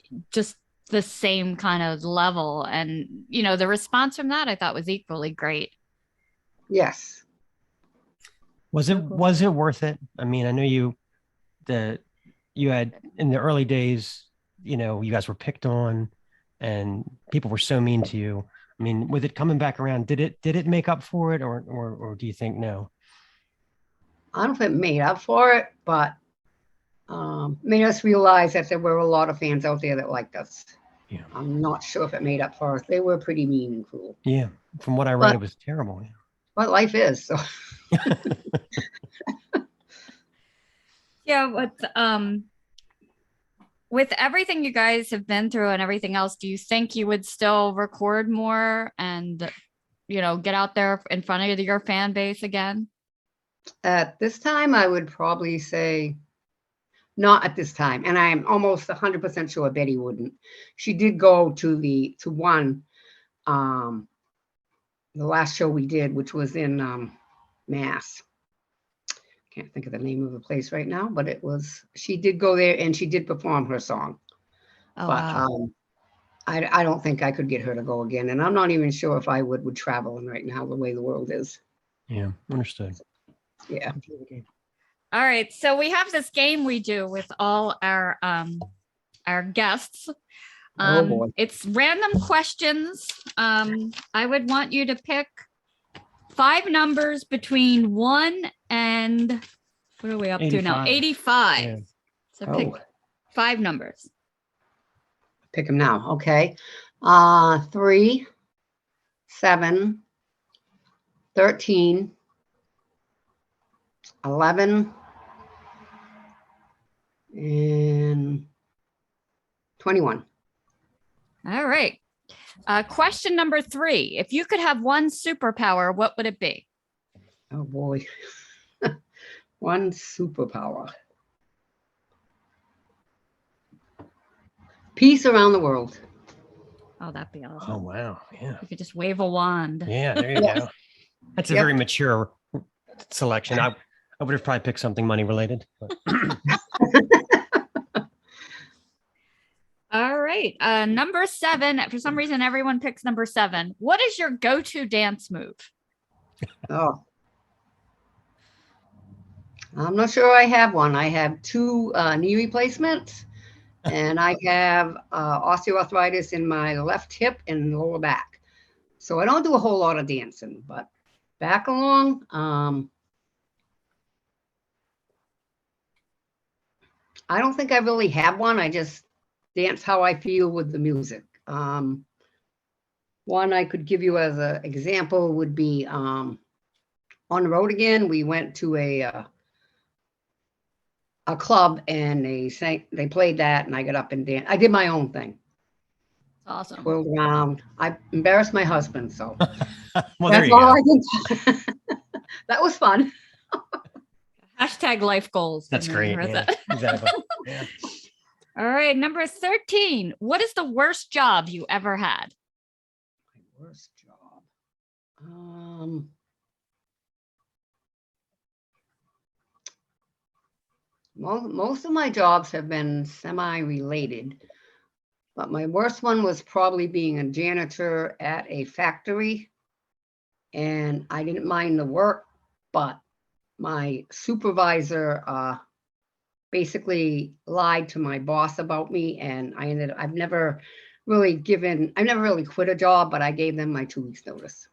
the same kind of level. And, the response from that I thought was equally great. Yes. Was it worth it? I mean, I know you had in the early days, you guys were picked on and people were so mean to you. I mean, with it coming back around, did it make up for it or do you think no? I don't think it made up for it, but made us realize that there were a lot of fans out there that liked us. Yeah. I'm not sure if it made up for us. They were pretty mean and cruel, Yeah. From what I read, But- it was terrible. but life is. So Yeah, with everything you guys have been through and everything else, do you think you would still record more and, get out there in front of your fan base again? at this time, I would probably say not at this time. And I'm almost 100% sure Betty wouldn't. She did go to one, the last show we did, which was in Mass. Can't think of the name of the place right now, but she did go there and she did perform her song. Oh, But wow. I don't think I could get her to go again. And I'm not even sure if I would travel right now the way the world is. Yeah. Understood. Yeah. All right. So we have this game we do with all our guests. Oh boy. It's random questions. I would want you to pick 5 numbers between 1 and what are we up to now? 85. Yeah. So pick Oh. 5 numbers. Pick them now. Okay. 3, 7, 13, 11, and 21. All right. Question number 3. If you could have one superpower, what would it be? Oh boy. One superpower. Peace around the world. Oh, that'd be awesome. Oh, wow. Yeah. You could just wave a wand. Yeah. There you Yes. go. That's a Yep. very mature selection. I would have probably picked something money related. But All right. Number 7. For some reason, everyone picks number 7. What is your go-to dance move? Oh. I'm not sure I have one. I have 2 knee replacements, and I have osteoarthritis in my left hip and lower back. So I don't do a whole lot of dancing, but back along, I don't think I really have one. I just dance how I feel with the music. One I could give you as an example would be on the road again. We went to a club and they played that and I got up and danced. I did my own thing. Awesome. Twirled around. I embarrassed my husband, so well, there that's you all go. I did. That was fun. Hashtag life goals. That's Remember great. Yeah, that. exactly. Yeah. All right. Number 13. What is the worst job you ever had? My worst job. Most of my jobs have been semi-related, but my worst one was probably being a janitor at a factory. And I didn't mind the work, but my supervisor basically lied to my boss about me, and I've never really quit a job, but I gave them my 2 weeks notice.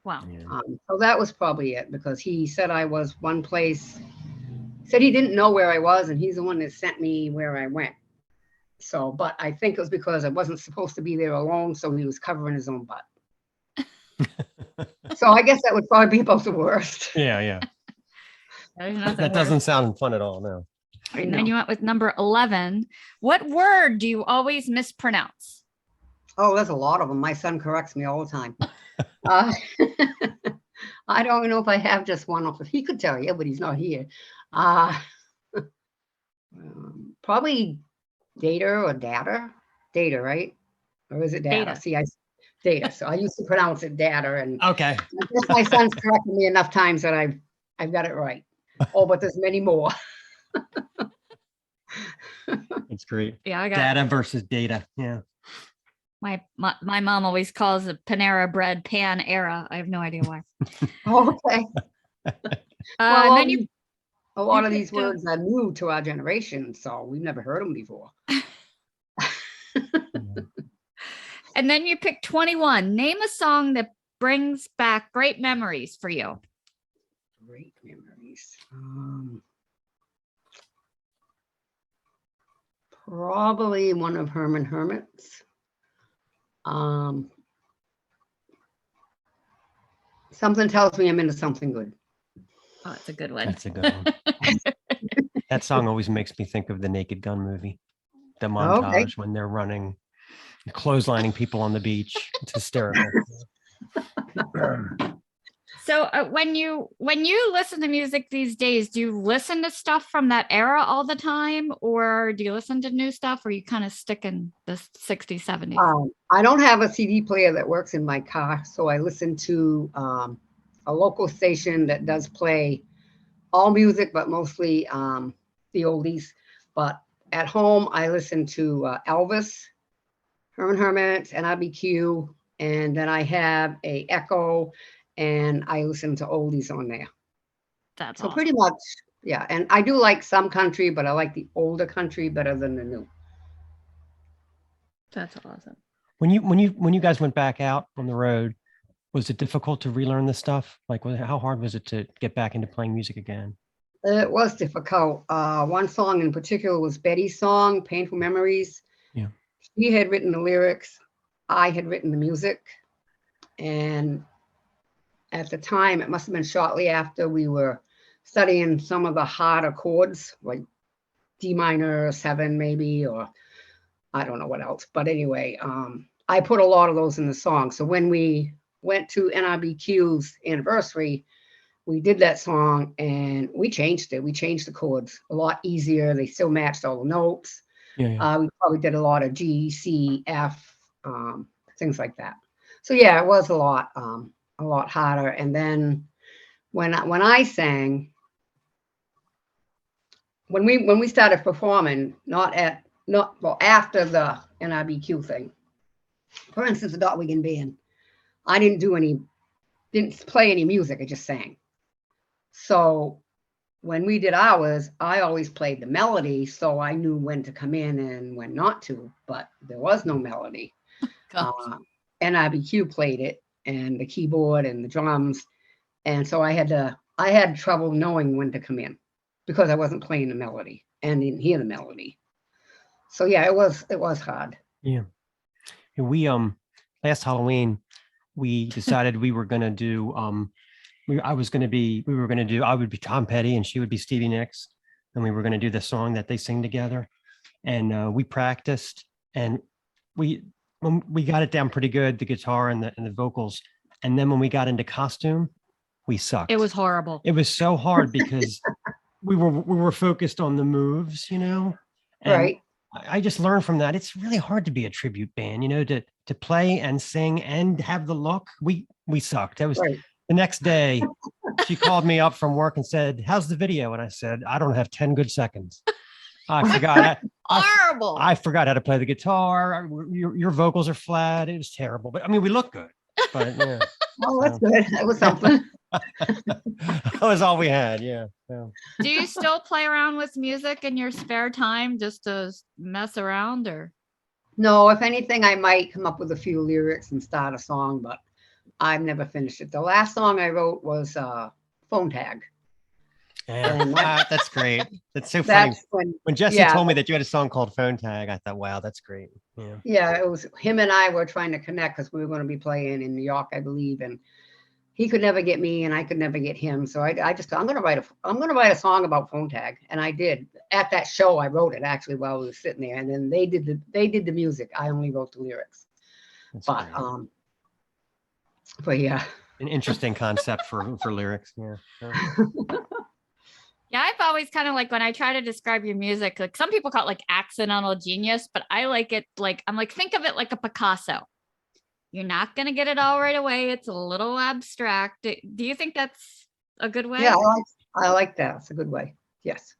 Wow. Yeah. So that was probably it, because he said I was one place, said he didn't know where I was, and he's the one that sent me where I went. So, but I think it was because I wasn't supposed to be there alone, so he was covering his own butt. So I guess that would probably be about the worst. Yeah. Yeah. There's nothing That worse. doesn't sound fun at all. No. And then you went with number 11. What word do you always mispronounce? Oh, there's a lot of them. My son corrects me all the time. I don't know if I have just one off. He could tell you, but he's not here. Probably data or data. Data, right? Or is it data? Data. See, data. So I used to pronounce it data, and Okay. I guess my son's corrected me enough times that I've got it right. Oh, but there's many more. That's great. Yeah, I got Data versus data. Yeah. my mom always calls it Panera Bread Pan Era. I have no idea why. Okay. And then you A lot you of these picked, words are new to our generation, so we've never heard them before. and then you picked 21. Name a song that brings back great memories for you. Great memories. Probably one of Herman Hermits. Something tells me I'm into something good. Oh, it's a good one. That's a good one. That song always makes me think of the Naked Gun movie, the montage when they're running, clotheslining people on the beach. It's hysterical. So when you listen to music these days, do you listen to stuff from that era all the time, or do you listen to new stuff, or you kind of stick in the 60s, 70s? I don't have a CD player that works in my car, so I listen to a local station that does play all music, but mostly the oldies. But at home, I listen to Elvis, Herman Hermit, NRBQ, and then I have a Echo, and I listen to oldies on there. That's So awesome. pretty much, yeah. And I do like some country, but I like the older country better than the new. That's awesome. When you guys went back out on the road, was it difficult to relearn this stuff? Like, how hard was it to get back into playing music again? It was difficult. One song in particular was Betty's song, Painful Memories. Yeah. She had written the lyrics. I had written the music. And at the time, it must have been shortly after we were studying some of the harder chords, like D minor 7 maybe, or I don't know what else. But anyway, I put a lot of those in the song. So when we went to NRBQ's anniversary, we did that song and we changed it. We changed the chords a lot easier. They still matched all the notes. Yeah. We probably did a lot of G, C, F, things like that. So yeah, it was a lot harder. And then when I sang, when we started performing, after the NRBQ thing, for instance, the Wiggin band, I didn't play any music. I just sang. So when we did ours, I always played the melody, so I knew when to come in and when not to, but there was no melody. NRBQ played it, and the keyboard and the drums, and so I had trouble knowing when to come in because I wasn't playing the melody and didn't hear the melody. So yeah, it was hard. Yeah. We last Halloween we decided we were gonna do I would be Tom Petty and she would be Stevie Nicks, and we were gonna do the song that they sing together. And we practiced, and we got it down pretty good, the guitar and the vocals. And then when we got into costume, we sucked. It was horrible. It was so hard because we were focused on the moves, And Right. I just learned from that. It's really hard to be a tribute band, to play and sing and have the look. We sucked. That was Right. The next day. She called me up from work and said, "How's the video?" And I said, "I don't have 10 good seconds. I forgot. Horrible. I forgot how to play the guitar. Your vocals are flat. It was terrible. But I mean, we look good. But yeah, Oh, that's good. That was something. that was all we had. Yeah. So. Do you still play around with music in your spare time just to mess around, or? No, if anything, I might come up with a few lyrics and start a song, but I've never finished it. The last song I wrote was Phone Tag. Yeah, that's great. That's so funny. That's When Jesse told me that you had a song called Phone Tag, I thought, wow, that's great. Yeah, it was him and I were trying to connect because we were going to be playing in New York, I believe, and he could never get me and I could never get him. So I just I'm going to write a song about phone tag, and I did. At that show, I wrote it actually while we were sitting there, and then they did the music. I only wrote the lyrics. That's But great. but yeah. An interesting concept for lyrics. Yeah. Yeah, I've always kind of like, when I try to describe your music, like some people call it like accidental genius, but I like it like, I'm like, think of it like a Picasso. You're not going to get it all right away. It's a little abstract. Do you think that's a good way? Yeah, I like that. It's a good way. Yes.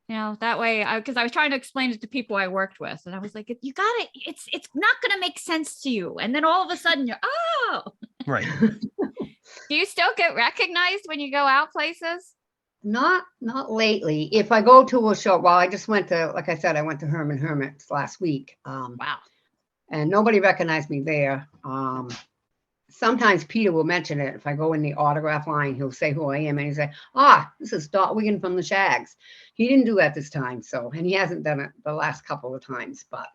That way, because I was trying to explain it to people I worked with, and I was like, you got it. It's not going to make sense to you. And then all of a sudden you're, oh. Right. Do you still get recognized when you go out places? Not lately. If I go to a show, well, I just went to, like I said, I went to Herman Hermits last week. Wow. And nobody recognized me there. sometimes Peter will mention it. If I go in the autograph line, he'll say who I am, and he'll say, this is Dot Wiggin from the Shaggs. He didn't do that this time, and he hasn't done it the last couple of times, but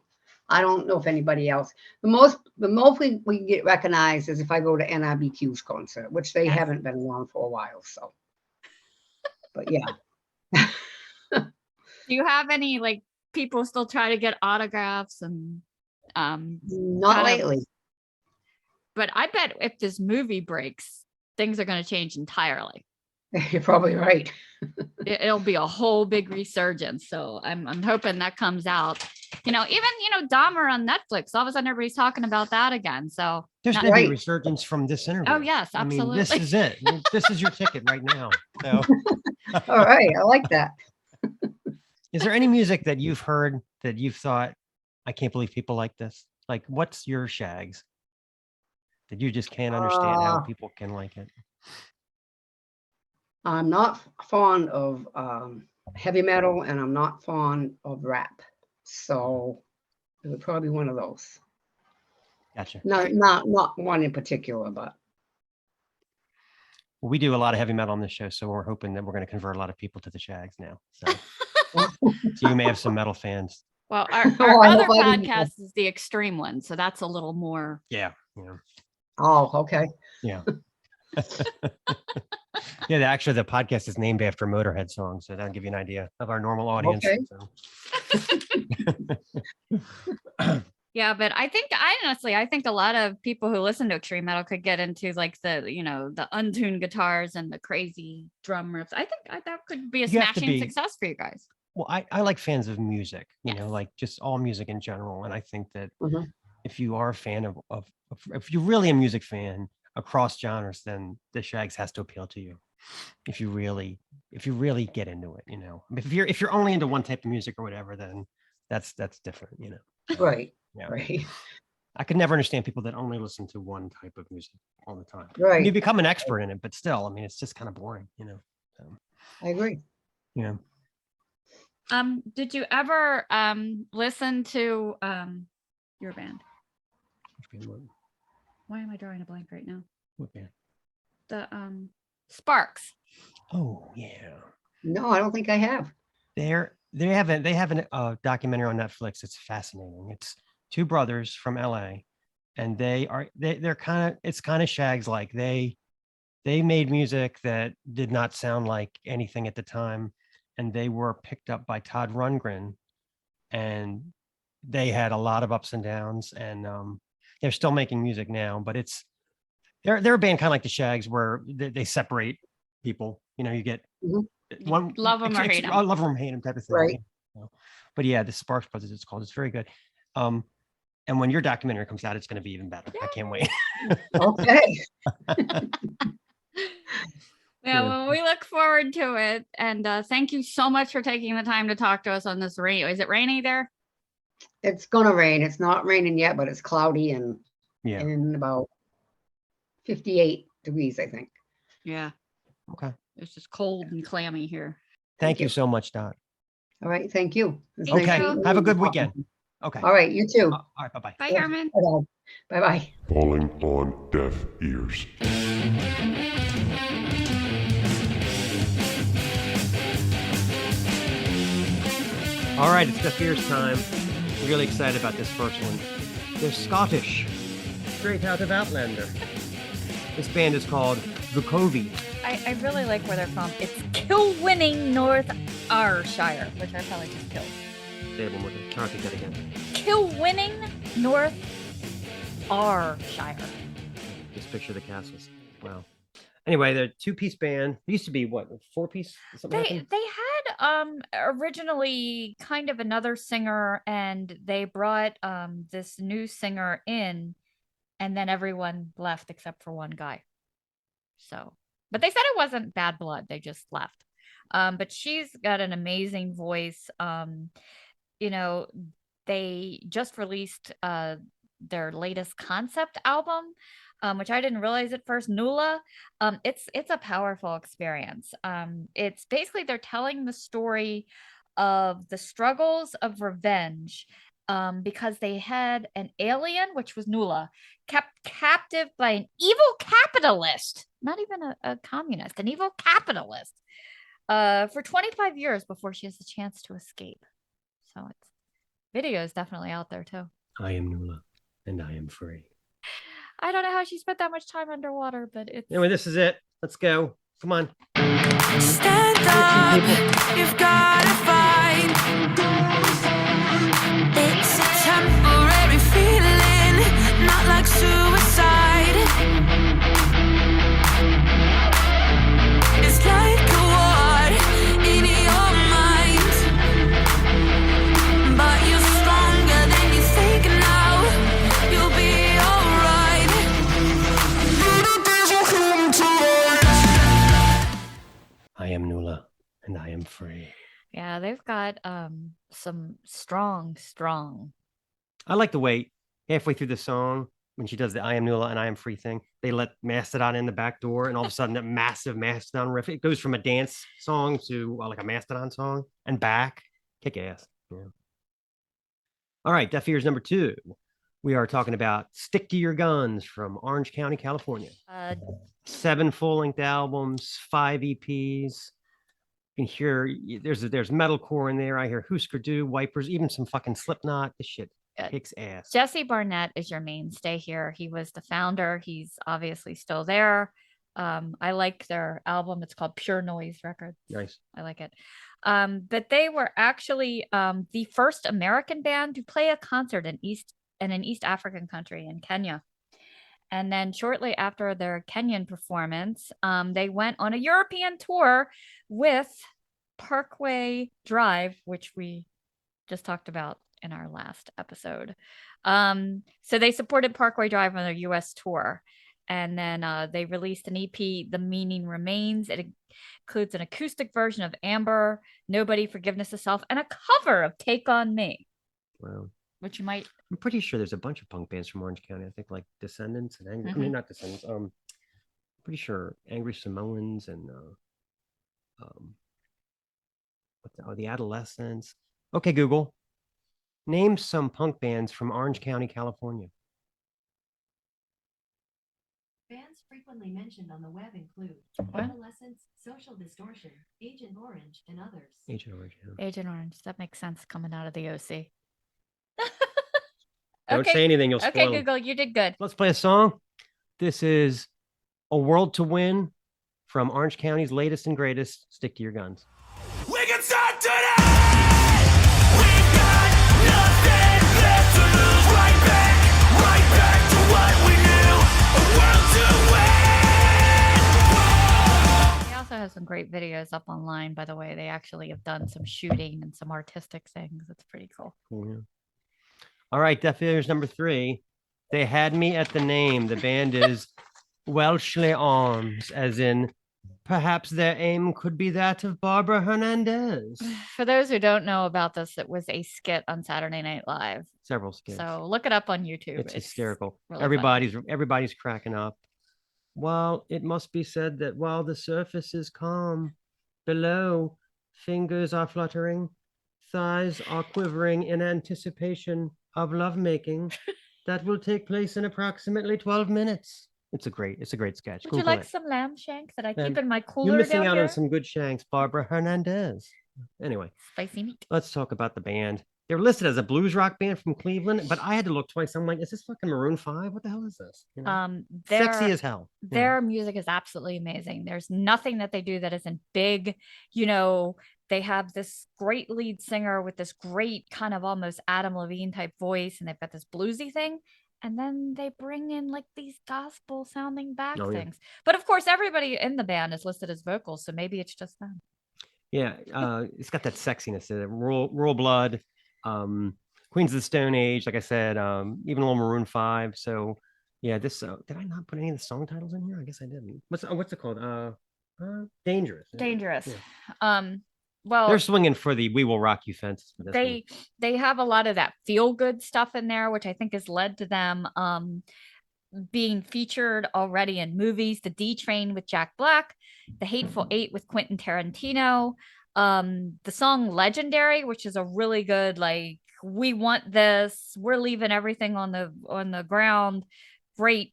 I don't know if anybody else. The most we get recognized is if I go to NRBQ's concert, which they Yes. haven't been around for a while, so. But yeah. Do you have any like people still try to get autographs and Not kind of- lately. but I bet if this movie breaks, things are going to change entirely. You're probably right. It'll be a whole big resurgence. So I'm hoping that comes out. Even Dahmer on Netflix. All of a sudden, everybody's talking about that again. So There's not- going to be Right. a resurgence from this interview. Oh, yes, I mean, this absolutely. is it. This is your ticket right now. So, All right, I like that. is there any music that you've heard that you've thought, I can't believe people like this? Like, what's your Shaggs that you just can't understand how people can like it? I'm not fond of heavy metal, and I'm not fond of rap. So it would probably be one of those. Gotcha. Not one in particular, but Well, we do a lot of heavy metal on this show, so we're hoping that we're going to convert a lot of people to the Shaggs now. So, so you may have some metal fans. Well, our Oh, I other hope I didn't- podcast is the extreme one. So that's a little more. Yeah. okay. Yeah. Yeah. Actually, the podcast is named after Motorhead songs, so that'll give you an idea of our normal audience. Okay. So. Yeah, but I think I think a lot of people who listen to extreme metal could get into like the the untuned guitars and the crazy drum riffs. I think that could be a You have to smashing be- success for you guys. Well, I like fans of music, Yes. like just all music in general. And I think that Mhm. if you are a fan of if you're really a music fan across genres, then the Shaggs has to appeal to you. If you really get into it, if you're only into one type of music or whatever, then that's different, Right. Yeah. Right. I could never understand people that only listen to one type of music all the time. Right. You become an expert in it, but still, I mean, it's just kind of boring, So, I agree. yeah. Did you ever listen to your band? Why am I drawing a blank right now? What band? The Sparks. Oh yeah. No, I don't think I have. They have a documentary on Netflix. It's fascinating. It's two brothers from LA, and they're kind of Shaggs like. They made music that did not sound like anything at the time, and they were picked up by Todd Rundgren, and they had a lot of ups and downs, and they're still making music now, but they're a band kind of like the Shaggs, where they separate people. You get Mhm. one Love 'em or hate 'em. love them or hate them type of thing. Right. But yeah, the Sparks Brothers, it's called. It's very good. And when your documentary comes out, it's going to be even better. I can't wait. Okay. Yeah, well, we look forward to it. And thank you so much for taking the time to talk to us on this rain. Is it rainy there? It's gonna rain. It's not raining yet, but it's cloudy and Yeah. in about 58 degrees, I think. Yeah. Okay. It's just cold and clammy here. Thank you you. so much, Dot. All right. Thank you. It's Thank nice you. meeting Have a you. good weekend. Okay. All right. You too. All right. Bye-bye. Bye, Herman. Bye bye. Falling on deaf ears. All right, it's the Fierce time. Really excited about this first one. They're Scottish, straight out of Outlander. This band is called The Covey. I really like where they're from. It's Kilwinning, North Ayrshire, which I probably just killed. Say it one more time. Try to that again. Kilwinning, North Ayrshire. Just picture the castles. Wow. Anyway, they're a two-piece band. It used to be what, four-piece? Something like They that? had originally kind of another singer, and they brought this new singer in, and then everyone left except for one guy. So, but they said it wasn't bad blood, they just left. But she's got an amazing voice. They just released their latest concept album, which I didn't realize at first, Nula. It's a powerful experience. It's basically they're telling the story of the struggles of revenge because they had an alien, which was Nula, kept captive by an evil capitalist, not even a communist, an evil capitalist, for 25 years before she has the chance to escape. So it's video is definitely out there too. I am Nula, and I am free. I don't know how she spent that much time underwater, but it's Anyway, this is it. Let's go. Come on. Stand up, you've gotta fight. It's a temporary feeling, not like suicide. It's like a war in your mind, but you're stronger than you think now. You'll be alright. Little days will come to I am Nula, and I am free. yeah, they've got some strong. I like the way halfway through the song when she does the I am Nula and I am free thing, they let Mastodon in the back door, and all of a sudden that massive Mastodon riff, it goes from a dance song to like a Mastodon song and back. Kick ass. Yeah. All right, Deaf Ears number 2. We are talking about Stick to Your Guns from Orange County, California. 7 full-length albums, 5 EPs. You can hear there's metalcore in there. I hear Husker Du, Wipers, even some fucking Slipknot. This shit kicks ass. Jesse Barnett is your mainstay here. He was the founder. He's obviously still there. I like their album. It's called Pure Noise Records. Nice. I like it. But they were actually the first American band to play a concert in an East African country in Kenya. And then shortly after their Kenyan performance, they went on a European tour with Parkway Drive, which we just talked about in our last episode. So they supported Parkway Drive on their US tour. And then they released an EP, The Meaning Remains. It includes an acoustic version of Amber, Nobody, Forgiveness of Self, and a cover of Take On Me. Wow. Which you might. I'm pretty sure there's a bunch of punk bands from Orange County. I think like Descendants and Angry. I mean, not Descendants. Pretty sure Angry Samoans and the Adolescents. Okay, Google. Name some punk bands from Orange County, California. Bands frequently mentioned on the web include Adolescents, Social Distortion, Agent Orange, and others. Agent Orange. Yeah. Agent Orange. That makes sense coming out of the OC. Don't say anything. You'll spoil Okay, them. Google, you did good. Let's play a song. This is A World to Win from Orange County's latest and greatest, Stick to Your Guns. We can start today. We've got nothing left to lose. Right back to what we knew. A world to win. He also has some great videos up online, by the way. They actually have done some shooting and some artistic things. It's pretty cool. Cool, yeah. All right, Deaf Ears number 3. They had me at the name. The band is Welshly Arms, as in perhaps their aim could be that of Barbara Hernandez. For those who don't know about this, it was a skit on Saturday Night Live. Several skits. So look it up on YouTube. It's hysterical. really Everybody's cracking up. While it must be said that while the surface is calm, below fingers are fluttering, thighs are quivering in anticipation of lovemaking that will take place in approximately 12 minutes. It's a great sketch. Would you like some lamb shanks that I keep in my cooler You're missing down out here? on some good shanks, Barbara Hernandez. Anyway, Spicy meat. let's talk about the band. They're listed as a blues rock band from Cleveland, but I had to look twice. I'm like, is this fucking Maroon 5? What the hell is this? You know? Sexy as hell. Their music is absolutely amazing. There's nothing that they do that isn't big. You know, they have this great lead singer with this great kind of almost Adam Levine type voice, and they've got this bluesy thing. And then they bring in like these gospel sounding back things. But of course, everybody in the band is listed as vocals, so maybe it's just them. Yeah, it's got that sexiness in it. Rural Blood, Queens of the Stone Age, like I said, even a little Maroon 5. So yeah, this did I not put any of the song titles in here? I guess I didn't. What's it called? Dangerous. Dangerous. Yeah. Well, they're swinging for the "We Will Rock You" fence for this one. They have a lot of that feel good stuff in there, which I think has led to them being featured already in movies. The D Train with Jack Black, The Hateful Eight with Quentin Tarantino, the song Legendary, which is a really good like we want this. We're leaving everything on the ground. Great.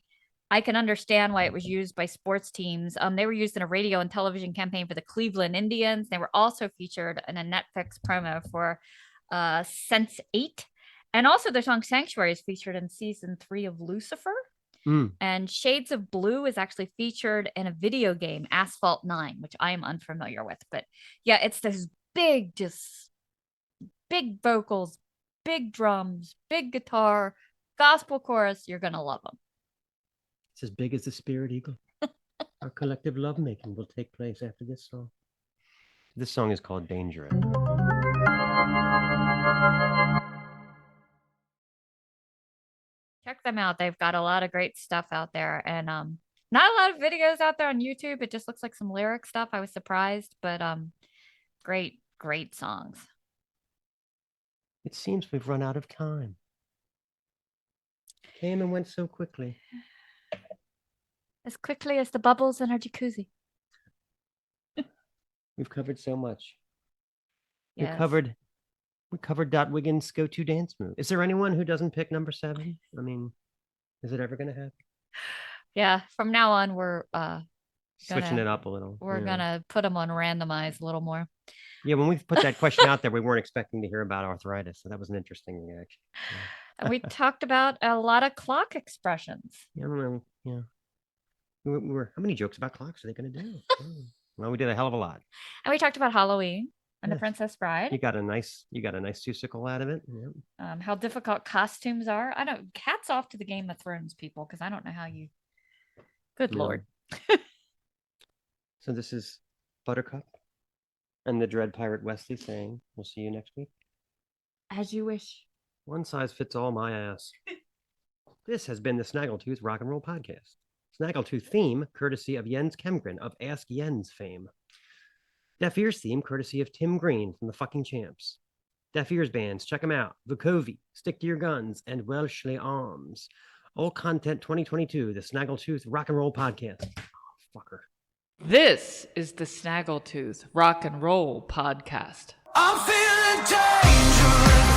I can understand why it was used by sports teams. They were used in a radio and television campaign for the Cleveland Indians. They were also featured in a Netflix promo for Sense 8. And also their song Sanctuary is featured in season 3 of Lucifer. And Shades of Blue is actually featured in a video game, Asphalt 9, which I am unfamiliar with. But yeah, it's this big, just big vocals, big drums, big guitar, gospel chorus. You're going to love them. It's as big as the Spirit Eagle. Our collective lovemaking will take place after this song. This song is called Dangerous. Check them out. They've got a lot of great stuff out there, and not a lot of videos out there on YouTube. It just looks like some lyric stuff. I was surprised, but great songs. It seems we've run out of time. Came and went so quickly. As quickly as the bubbles in our jacuzzi. We've covered so much. Yes. We covered Wiggin's go-to dance move. Is there anyone who doesn't pick number 7? I mean, is it ever going to happen? Yeah, from now on we're Switching it up a little. We're gonna put them on randomize a little more. Yeah, when we put that question out there, we weren't expecting to hear about arthritis, so that was an interesting reaction. Yeah. And we talked about a lot of clock expressions. Yeah, I don't know. Yeah. How many jokes about clocks are they going to do? Well, we did a hell of a lot. And we talked about Halloween and The Yes. Princess Bride. You got a nice musical out of it. Yeah. How difficult costumes are. I don't. Hats off to the Game of Thrones people, because I don't know how you. Good Yeah. Lord. So this is Buttercup and the Dread Pirate Wesley saying, "We'll see you next week." As you wish. One size fits all my ass. This has been the Snaggletooth Rock and Roll Podcast. Snaggletooth theme courtesy of Jens Kemgren of Ask Jens fame. Deaf Ears theme courtesy of Tim Green from the Fucking Champs. Deaf Ears bands, check them out. Vukovi, Stick to Your Guns, and Welshly Arms. All content 2022, the Snaggletooth Rock and Roll Podcast. Oh, fucker. This is the Snaggletooth Rock and Roll Podcast. I'm feeling dangerous.